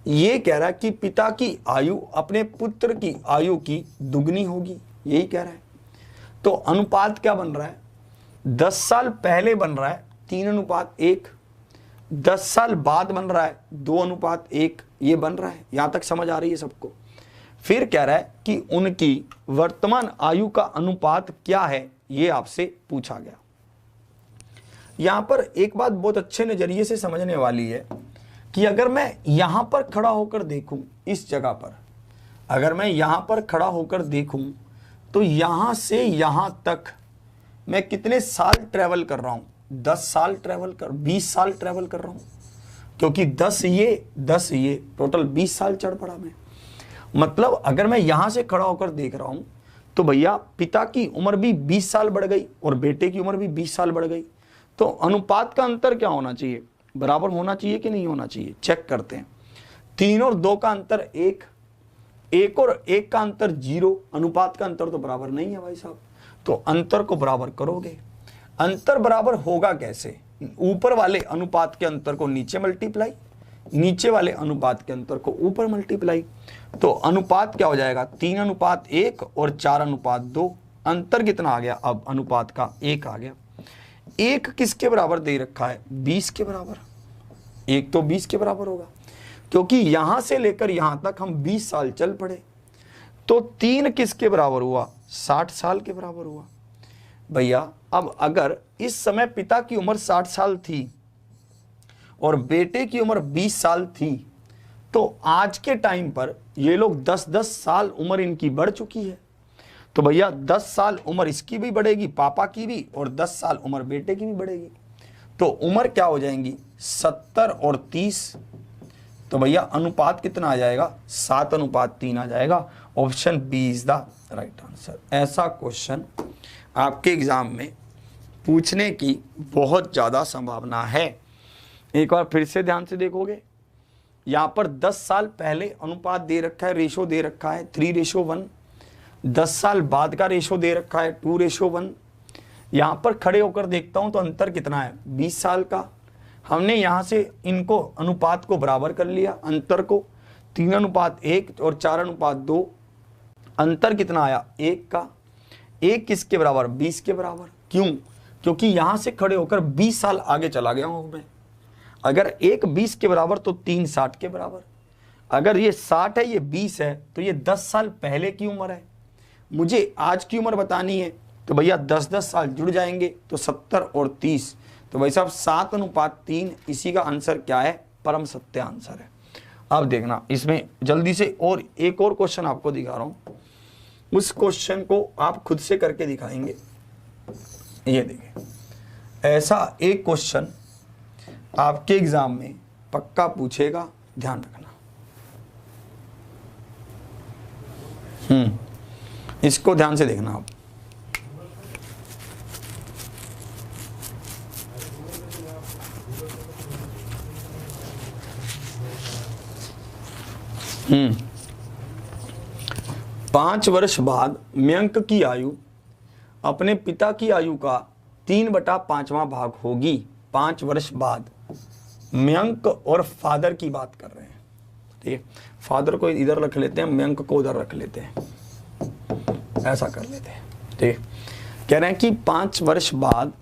Speaker 1: ये कह रहा है कि पिता की आयु अपने पुत्र की आयु की दुगनी होगी, यही कह रहा है। तो अनुपात क्या बन रहा है, 10 साल पहले बन रहा है 3:1, 10 साल बाद बन रहा है 2:1, ये बन रहा है। यहां तक समझ आ रही है सबको। फिर कह रहा है कि उनकी वर्तमान आयु का अनुपात क्या है, ये आपसे पूछा गया। यहां पर एक बात बहुत अच्छे नजरिए से समझने वाली है कि अगर मैं यहां पर खड़ा होकर देखूं, इस जगह पर अगर मैं यहां पर खड़ा होकर देखूं तो यहां से यहां तक मैं कितने साल ट्रेवल कर रहा हूं, 10 साल ट्रेवल कर 20 साल ट्रेवल कर रहा हूं, क्योंकि 10 ये टोटल 20 साल चढ़ पड़ा मैं। मतलब अगर मैं यहां से खड़ा होकर देख रहा हूं तो भैया पिता की उम्र भी 20 साल बढ़ गई और बेटे की उम्र भी 20 साल बढ़ गई। तो अनुपात का अंतर क्या होना चाहिए, बराबर होना चाहिए कि नहीं होना चाहिए, चेक करते हैं। 3 और 2 का अंतर 1, 1 और 1 का अंतर 0, अनुपात का अंतर तो बराबर नहीं है भाई साहब, तो अंतर को बराबर करोगे। अंतर बराबर होगा कैसे, ऊपर वाले अनुपात के अंतर को नीचे मल्टीप्लाई, नीचे वाले अनुपात के अंतर को ऊपर मल्टीप्लाई, तो अनुपात क्या हो जाएगा 3:1 और 4:2। अंतर कितना आ गया, अब अनुपात का 1 आ गया। 1 किसके बराबर दे रखा है, 20 के बराबर, 1 तो 20 के बराबर होगा, क्योंकि यहां से लेकर यहां तक हम 20 साल चल पड़े। तो 3 किसके बराबर हुआ, 60 साल के बराबर हुआ। भैया अब अगर इस समय पिता की उम्र 60 साल थी और बेटे की उम्र 20 साल थी, तो आज के टाइम पर ये लोग 10-10 साल उम्र इनकी बढ़ चुकी है। तो भैया 10 साल उम्र इसकी भी बढ़ेगी, पापा की भी, और 10 साल उम्र बेटे की भी बढ़ेगी। तो उम्र क्या हो जाएंगी 70 और 30। तो भैया अनुपात कितना आ जाएगा, 7:3 आ जाएगा। Option B is the right answer. ऐसा क्वेश्चन आपके एग्जाम में पूछने की बहुत ज़्यादा संभावना है। एक बार फिर से ध्यान से देखोगे, यहाँ पर 10 साल पहले अनुपात दे रखा है, रेशो दे रखा है 3:1। 10 साल बाद का रेशो दे रखा है 2:1। यहाँ पर खड़े होकर देखता हूँ तो अंतर कितना है 20 साल का। हमने यहाँ से इनको अनुपात को बराबर कर लिया, अंतर को 3:1 और 4:2। अंतर कितना आया 1 का। 1 किसके बराबर, 20 के बराबर। क्यों, क्योंकि यहाँ से खड़े होकर 20 साल आगे चला गया हूँ मैं। अगर 1 20 के बराबर तो 3 60 के बराबर। अगर ये 60 है ये 20 है तो ये 10 साल पहले की उम्र है। मुझे आज की उम्र बतानी है तो भैया 10-10 साल जुड़ जाएंगे तो 70 और 30। तो भाई साहब 7:3 इसी का आंसर क्या है, परम सत्य आंसर है। अब देखना इसमें जल्दी से और एक और क्वेश्चन आपको दिखा रहा हूं, उस क्वेश्चन को आप खुद से करके दिखाएंगे। ये देखिए, ऐसा एक क्वेश्चन आपके एग्जाम में पक्का पूछेगा, ध्यान रखना। इसको ध्यान से देखना आप। पांच वर्ष बाद मयंक की आयु अपने पिता की आयु का 3/5वां भाग होगी। 5 वर्ष बाद मयंक और फादर की बात कर रहे हैं, ठीक है। फादर को इधर रख लेते हैं, मयंक को उधर रख लेते हैं, ऐसा कर लेते हैं, ठीक है। कह रहे हैं कि 5 वर्ष बाद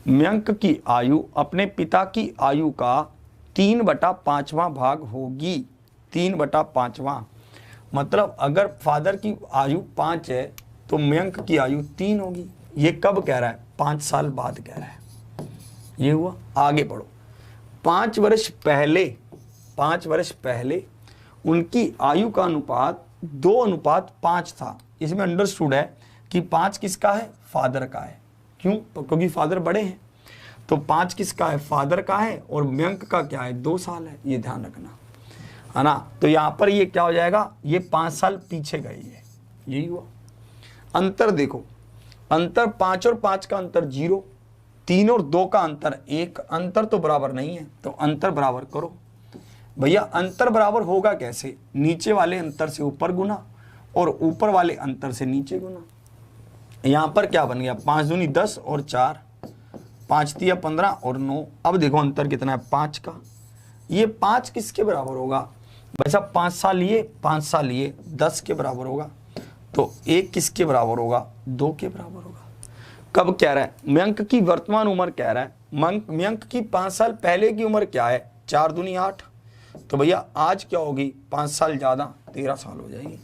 Speaker 1: मयंक की आयु अपने पिता की आयु का 3/5वां भाग होगी। 3/5वां मतलब अगर फादर की आयु 5 है तो मयंक की आयु 3 होगी। ये कब कह रहा है? 5 साल बाद कह रहा है। ये हुआ। आगे पढ़ो। 5 वर्ष पहले उनकी आयु का अनुपात 2:5 था। इसमें अंडरस्टूड है कि 5 किसका है? फादर का है। क्यों? तो क्योंकि फादर बड़े हैं, तो 5 किसका है? फादर का है। और मयंक का क्या है? 2 साल है। ये ध्यान रखना, है ना। तो यहां पर ये क्या हो जाएगा? ये 5 साल पीछे गई है। यही हुआ। अंतर देखो, अंतर 5 और 5 का अंतर 0, 3 और 2 का अंतर 1। अंतर तो बराबर नहीं है, तो अंतर बराबर करो। भैया अंतर बराबर होगा कैसे? नीचे वाले अंतर से ऊपर गुना और ऊपर वाले अंतर से नीचे गुना। यहां पर क्या बन गया? 5 दूनी 10 और 4, 5 तिया 15 और 9। अब देखो अंतर कितना है? 5 का। ये 5 किसके बराबर होगा? भाई साहब 5 साल ये, 5 साल ये, 10 के बराबर होगा। तो 1 किसके बराबर होगा? 2 के बराबर होगा। कब कह रहा है? मयंक की वर्तमान उम्र कह रहा है। मयंक की 5 साल पहले की उम्र क्या है? 4 दूनी 8। तो भैया आज क्या होगी? 5 साल ज्यादा 13 साल हो जाएगी।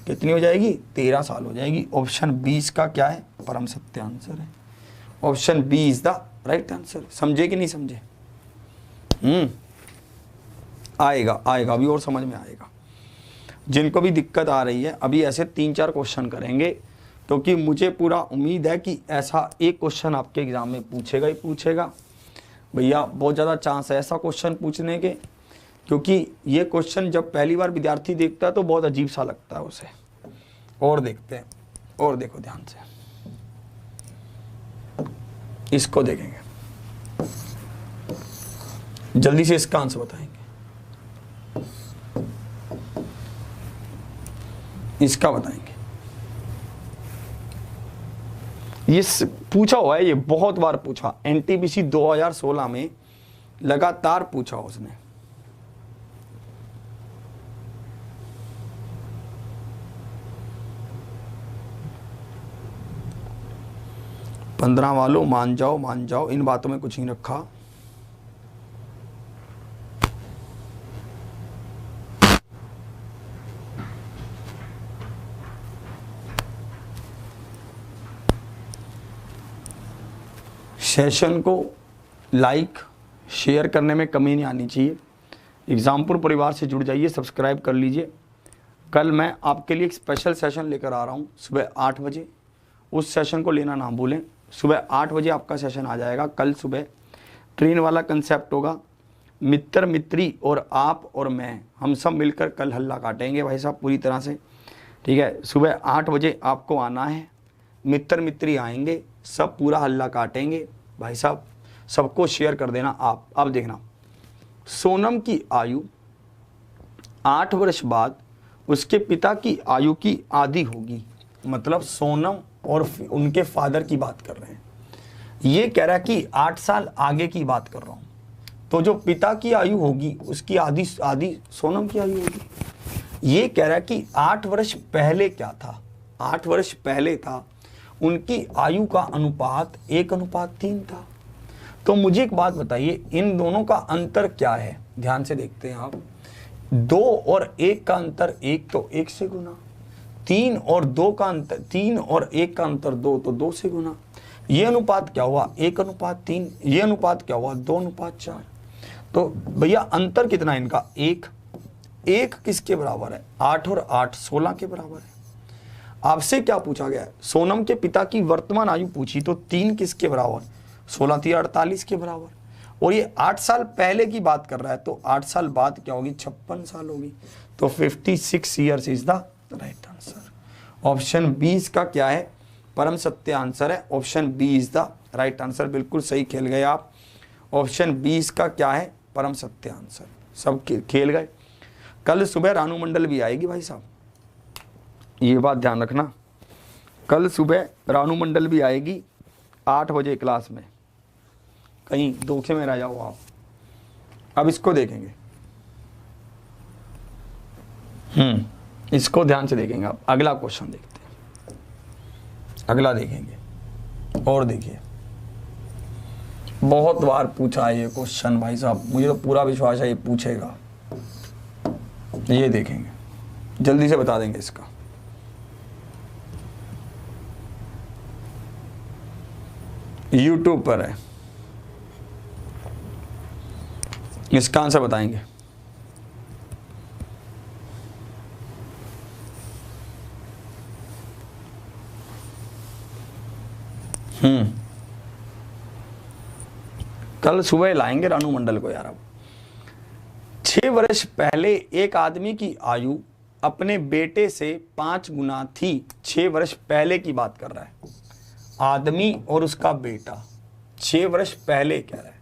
Speaker 1: कितनी हो जाएगी? 13 साल हो जाएगी। ऑप्शन 20 का क्या है? परम सत्य आंसर है। Option B is the right answer. समझे कि नहीं समझे? आएगा अभी और समझ में आएगा। जिनको भी दिक्कत आ रही है, अभी ऐसे 3-4 क्वेश्चन करेंगे, क्योंकि मुझे पूरा उम्मीद है कि ऐसा एक क्वेश्चन आपके एग्जाम में पूछेगा ही पूछेगा। भैया बहुत ज़्यादा चांस है ऐसा क्वेश्चन पूछने के, क्योंकि ये क्वेश्चन जब पहली बार विद्यार्थी देखता है तो बहुत अजीब सा लगता है उसे। और देखते हैं, और देखो ध्यान से, इसको देखेंगे, जल्दी से इसका आंसर बताएंगे। इसका बताएंगे। ये पूछा हुआ है, ये बहुत बार पूछा। एनटीपीसी 2016 में लगातार पूछा उसने। पंद्रह वालों मान जाओ, इन बातों में कुछ नहीं रखा। सेशन को लाइक शेयर करने में कमी नहीं आनी चाहिए। एग्जामपुर परिवार से जुड़ जाइए, सब्सक्राइब कर लीजिए। कल मैं आपके लिए एक स्पेशल सेशन लेकर आ रहा हूँ सुबह 8 बजे। उस सेशन को लेना ना भूलें। सुबह 8 बजे आपका सेशन आ जाएगा। कल सुबह ट्रेन वाला कंसेप्ट होगा। मित्र मित्री और आप और मैं, हम सब मिलकर कल हल्ला काटेंगे भाई साहब पूरी तरह से, ठीक है। सुबह 8 बजे आपको आना है। मित्र मित्री आएंगे, सब पूरा हल्ला काटेंगे भाई साहब। सबको शेयर कर देना आप। अब देखना, सोनम की आयु 8 वर्ष बाद उसके पिता की आयु की आधी होगी। मतलब सोनम और उनके फादर की बात कर रहे हैं। ये कह रहा है कि 8 साल आगे की बात कर रहा हूं, तो जो पिता की आयु होगी उसकी आधी सोनम की आयु होगी। ये कह रहा है कि 8 वर्ष पहले क्या था? 8 वर्ष पहले था उनकी आयु का अनुपात 1:3 था। तो मुझे एक बात बताइए, इन दोनों का अंतर क्या है? ध्यान से देखते हैं आप। 2 और 1 का अंतर 1, तो 1 से गुना। 3 और 2 का अंतर 3 और 1 का अंतर 2, तो 2 से गुना। ये अनुपात क्या हुआ? 1:3। ये अनुपात क्या हुआ? 2:4। तो भैया अंतर कितना है इनका? 1 किसके बराबर है? 8 और 8 16 के बराबर है। आपसे क्या पूछा गया है, सोनम के पिता की वर्तमान आयु पूछी, तो 3 किसके बराबर, 16 3 48 के बराबर। और ये 8 साल पहले की बात कर रहा है, तो 8 साल बाद क्या होगी, 56 साल होगी। तो 56 years is the right answer. Option B इसका क्या है, परम सत्य आंसर है। Option B is the right answer. बिल्कुल सही खेल गए आप। ऑप्शन बी इसका क्या है, परम सत्य आंसर। सब खेल गए। कल सुबह रानू मंडल भी आएगी भाई साहब, ये बात ध्यान रखना। कल सुबह रानू मंडल भी आएगी 8 बजे क्लास में, कहीं धोखे में रह जाओ आप। अब इसको देखेंगे, इसको ध्यान से देखेंगे आप। अगला क्वेश्चन देखते हैं, अगला देखेंगे। और देखिए, बहुत बार पूछा है ये क्वेश्चन भाई साहब, मुझे तो पूरा विश्वास है ये पूछेगा। ये देखेंगे, जल्दी से बता देंगे इसका। YouTube पर है, इसका आंसर बताएंगे। कल सुबह लाएंगे रानू मंडल को यार। अब 6 वर्ष पहले एक आदमी की आयु अपने बेटे से 5 गुना थी। 6 वर्ष पहले की बात कर रहा है, आदमी और उसका बेटा। 6 वर्ष पहले कह रहा है,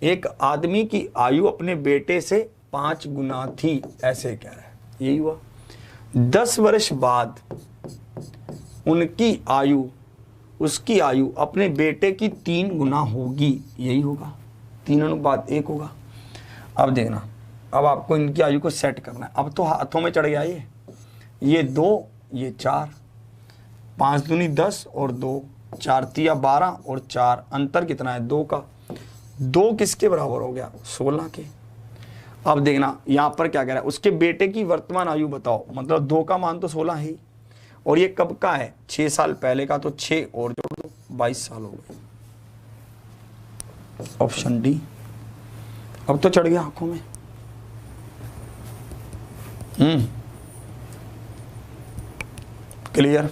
Speaker 1: एक आदमी की आयु अपने बेटे से 5 गुना थी, ऐसे कह रहा है। यही हुआ। 10 वर्ष बाद उनकी आयु, उसकी आयु अपने बेटे की 3 गुना होगी, यही होगा। 3:1 होगा। अब देखना, अब आपको इनकी आयु को सेट करना है। अब तो हाथों में चढ़ गया ये 2, ये 4, 5 दूनी 10 और 2, 4 तिया 12 और 4, अंतर कितना है, 2 का। 2 किसके बराबर हो गया, 16 के। अब देखना यहां पर क्या कह रहा है, उसके बेटे की वर्तमान आयु बताओ, मतलब 2 का मान तो 16 है ही, और ये कब का है, 6 साल पहले का, तो 6 और जोड़ दो, 22 साल हो गए। Option D. अब तो चढ़ गया आंखों में। क्लियर।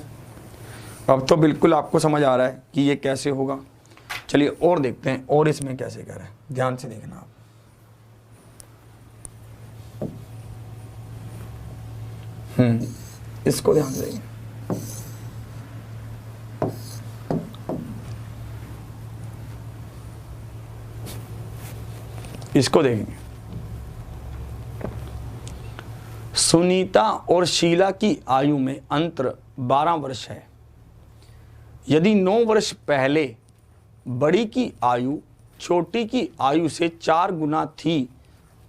Speaker 1: अब तो बिल्कुल आपको समझ आ रहा है कि ये कैसे होगा। चलिए और देखते हैं, और इसमें कैसे कर रहे हैं, ध्यान से देखना आप। इसको ध्यान से देखें। इसको देखेंगे। सुनीता और शीला की आयु में अंतर 12 वर्ष है। यदि 9 वर्ष पहले बड़ी की आयु छोटी की आयु से 4 गुना थी,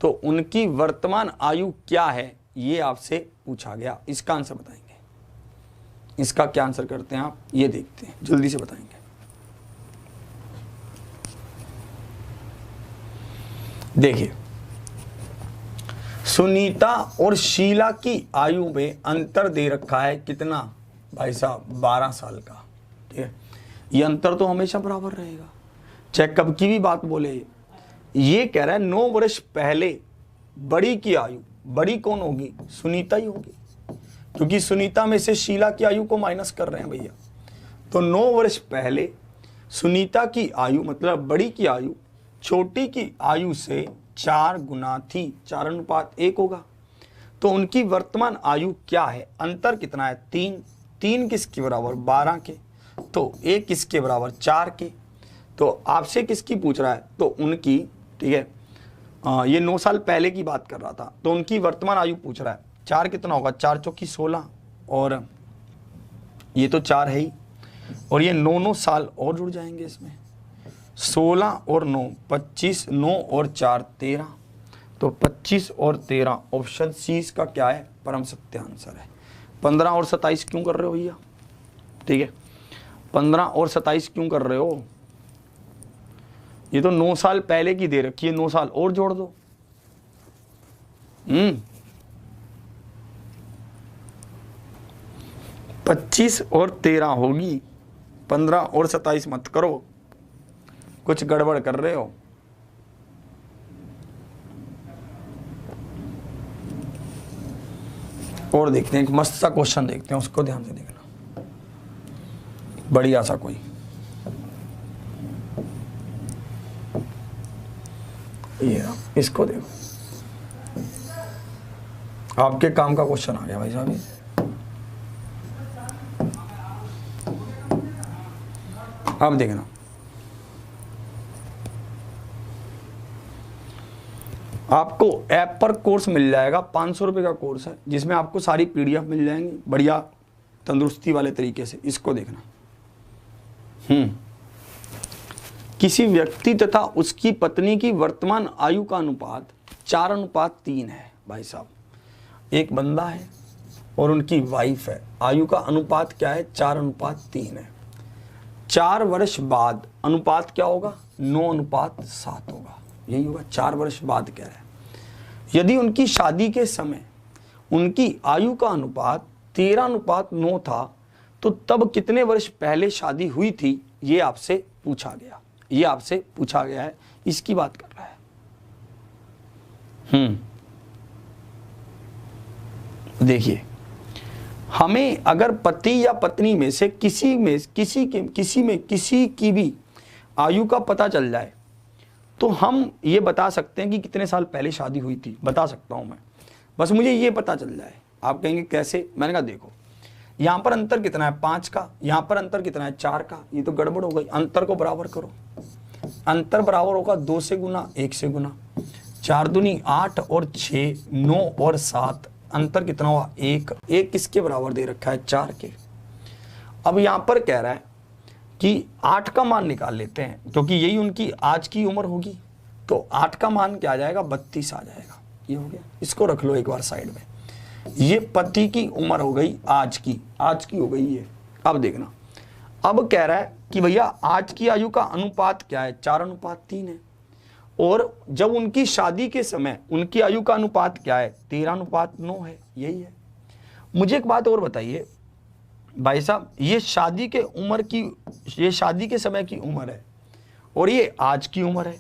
Speaker 1: तो उनकी वर्तमान आयु क्या है, ये आपसे पूछा गया। इसका आंसर बताएंगे। इसका क्या आंसर करते हैं आप, ये देखते हैं, जल्दी से बताएंगे। देखिए, सुनीता और शीला की आयु में अंतर दे रखा है कितना भाई साहब, 12 साल का। ठीक है, ये अंतर तो हमेशा बराबर रहेगा, चाहे कब की भी बात बोले। ये कह रहा है 9 वर्ष पहले बड़ी की आयु, बड़ी कौन होगी, सुनीता ही होगी, क्योंकि सुनीता में से शीला की आयु को माइनस कर रहे हैं भैया। तो 9 वर्ष पहले सुनीता की आयु, मतलब बड़ी की आयु छोटी की आयु से 4 गुना थी, 4:1 होगा। तो उनकी वर्तमान आयु क्या है, अंतर कितना है, 3। 3 किसके बराबर, 12 के। तो 1 किसके बराबर, 4 के। तो आपसे किसकी पूछ रहा है, तो उनकी, ठीक है, ये 9 साल पहले की बात कर रहा था, तो उनकी वर्तमान आयु पूछ रहा है। 4 कितना होगा, 4 चौकी 16, और ये तो 4 है ही, और ये 9 साल और जुड़ जाएंगे इसमें, 16 और 9 25, 9 और 4 13, तो 25 और 13। ऑप्शन सी इसका क्या है, परम सत्य आंसर है। 15 और 27 क्यों कर रहे हो भैया, ठीक है, 15 और 27 क्यों कर रहे हो, ये तो 9 साल पहले की दे रखी है, 9 साल और जोड़ दो। 25 और 13 होगी, 15 और 27 मत करो, कुछ गड़बड़ कर रहे हो। और देखते हैं, एक मस्त सा क्वेश्चन देखते हैं, उसको ध्यान से देखना, बढ़िया सा कोई। ये इसको देखो, आपके काम का क्वेश्चन आ गया भाई साहब। अब देखना, आपको ऐप पर कोर्स मिल जाएगा, 500 रुपये का कोर्स है, जिसमें आपको सारी PDF मिल जाएंगी बढ़िया तंदुरुस्ती वाले तरीके से। इसको देखना। किसी व्यक्ति तथा उसकी पत्नी की वर्तमान आयु का अनुपात 4:3 है। भाई साहब, एक बंदा है और उनकी वाइफ है, आयु का अनुपात क्या है? 4:3 है। 4 वर्ष बाद अनुपात क्या होगा? 9:7 होगा, यही होगा। 4 वर्ष बाद क्या है? यदि उनकी शादी के समय उनकी आयु का अनुपात 13:9 था, तो तब कितने वर्ष पहले शादी हुई थी? ये आपसे पूछा गया, ये आपसे पूछा गया है, इसकी बात कर रहा है। देखिए, हमें अगर पति या पत्नी में से किसी की भी आयु का पता चल जाए, तो हम ये बता सकते हैं कि कितने साल पहले शादी हुई थी। बता सकता हूं मैं, बस मुझे ये पता चल जाए। आप कहेंगे कैसे? मैंने कहा देखो, यहां पर अंतर कितना है? 5 का। यहां पर अंतर कितना है? 4 का। ये तो गड़बड़ हो गई। अंतर को बराबर करो। अंतर बराबर होगा 2 से गुना, 1 से गुना। 4 दूनी 8 और 6, 9 और 7। अंतर कितना हुआ? 1। 1 किसके बराबर दे रखा है? 4 के। अब यहां पर कह रहा है कि 8 का मान निकाल लेते हैं, क्योंकि यही उनकी आज की उम्र होगी। तो 8 का मान क्या आ जाएगा? 32 आ जाएगा। ये हो गया। इसको रख लो एक बार साइड में। ये पति की उम्र हो गई आज की हो गई ये। अब देखना, अब कह रहा है कि भैया आज की आयु का अनुपात क्या है? 4:3 है। और जब उनकी शादी के समय उनकी आयु का अनुपात क्या है? 13:9 है। यही है। मुझे एक बात और बताइए भाई साहब, ये शादी के समय की उम्र है और ये आज की उम्र है।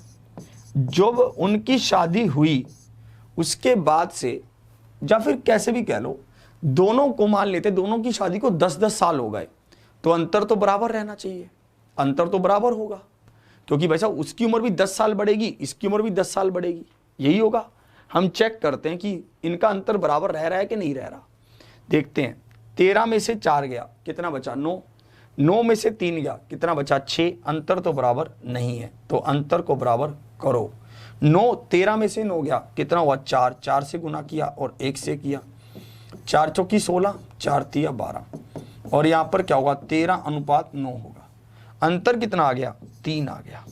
Speaker 1: जब उनकी शादी हुई उसके बाद से, या फिर कैसे भी कह लो, दोनों को मान लेते, दोनों की शादी को 10-10 साल हो गए, तो अंतर तो बराबर रहना चाहिए। अंतर तो बराबर होगा, क्योंकि भाई साहब उसकी उम्र भी 10 साल बढ़ेगी, इसकी उम्र भी 10 साल बढ़ेगी। यही होगा। हम चेक करते हैं कि इनका अंतर बराबर रह रहा है कि नहीं रह रहा। देखते हैं, 13 में से 4 गया, कितना बचा? 9। 9 में से 3 गया, कितना बचा? 6। अंतर तो बराबर नहीं है, तो अंतर को बराबर करो। 9, 13 में से 9 गया, कितना हुआ? 4। 4 से गुना किया और 1 से किया। 4 चौकी 16, 4 तिया 12। और यहाँ पर क्या होगा? 13:9 होगा। अंतर कितना आ गया? 3 आ गया।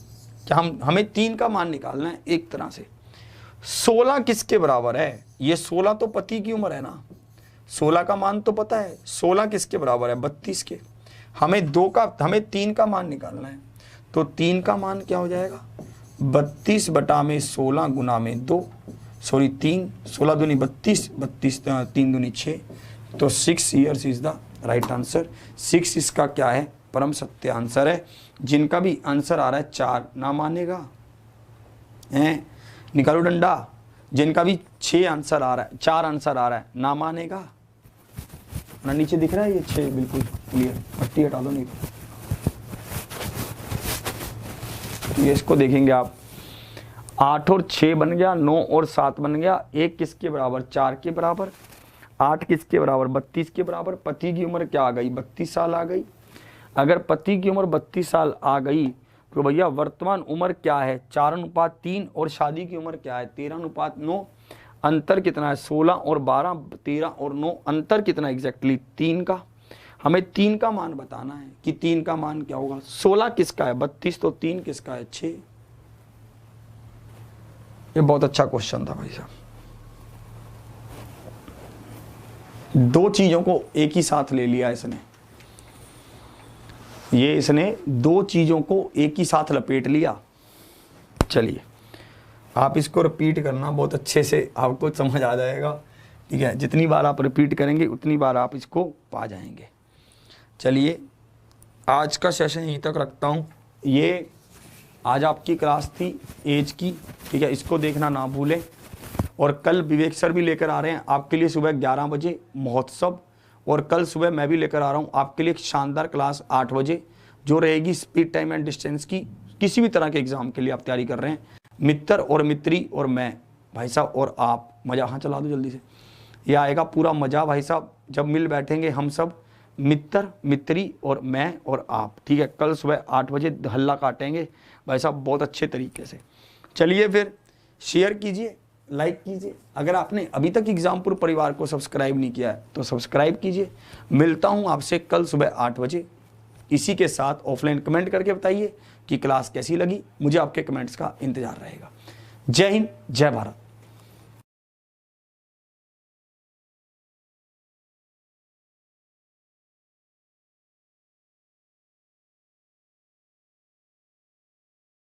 Speaker 1: क्या हमें 3 का मान निकालना है एक तरह से। 16 किसके बराबर है? ये 16 तो पति की उम्र है ना। 16 का मान तो पता है। 16 किसके बराबर है? 32 के। हमें 3 का मान निकालना है। तो 3 का मान क्या हो जाएगा? 32/16 गुना में 2, सॉरी 3। 16 दूनी 32, 3 दूनी 6, तो 6 years is the right answer. 6 इसका क्या है? परम सत्य आंसर है। जिनका भी आंसर आ रहा है 4 ना मानेगा, हैं? निकालो डंडा। जिनका भी 6 आंसर आ रहा है, 4 आंसर आ रहा है, ना मानेगा ना। नीचे दिख रहा है ये 6 बिल्कुल क्लियर। पट्टी हटा दो नहीं तो ये इसको देखेंगे आप। 8 और 6 बन गया, 9 और 7 बन गया। 1 किसके बराबर? 4 के बराबर। 8 किसके बराबर? 32 के बराबर। पति की उम्र क्या आ गई? 32 साल आ गई। अगर पति की उम्र 32 साल आ गई तो भैया वर्तमान उम्र क्या है? 4:3। और शादी की उम्र क्या है? 13:9। अंतर कितना है? 16 और 12, 13 और 9। अंतर कितना एग्जैक्टली? 3 का। हमें 3 का मान बताना है कि 3 का मान क्या होगा। 16 किसका है? 32। तो 3 किसका है? 6। ये बहुत अच्छा क्वेश्चन था भाई साहब। 2 चीजों को एक ही साथ ले लिया इसने। इसने 2 चीजों को एक ही साथ लपेट लिया। चलिए, आप इसको रिपीट करना, बहुत अच्छे से आपको समझ आ जाएगा। ठीक है, जितनी बार आप रिपीट करेंगे उतनी बार आप इसको पा जाएंगे। चलिए, आज का सेशन यहीं तक रखता हूँ। ये आज आपकी क्लास थी एज की। ठीक है, इसको देखना ना भूलें। और कल विवेक सर भी लेकर आ रहे हैं आपके लिए सुबह 11 बजे महोत्सव, और कल सुबह मैं भी लेकर आ रहा हूँ आपके लिए एक शानदार क्लास 8 बजे जो रहेगी स्पीड टाइम एंड डिस्टेंस की। किसी भी तरह के एग्जाम के लिए आप तैयारी कर रहे हैं, मित्र और मित्री और मैं भाई साहब और आप, मज़ा हाँ चला दो जल्दी से, ये आएगा पूरा मज़ा भाई साहब जब मिल बैठेंगे हम सब, मित्र मित्री और मैं और आप, ठीक है। कल सुबह 8 बजे हल्ला काटेंगे भाई साहब बहुत अच्छे तरीके से। चलिए फिर शेयर कीजिए, लाइक कीजिए। अगर आपने अभी तक एग्जामपुर परिवार को सब्सक्राइब नहीं किया है तो सब्सक्राइब कीजिए। मिलता हूँ आपसे कल सुबह 8 बजे। इसी के साथ ऑफलाइन कमेंट करके बताइए कि क्लास कैसी लगी, मुझे आपके कमेंट्स का इंतजार रहेगा। जय हिंद, जय भारत।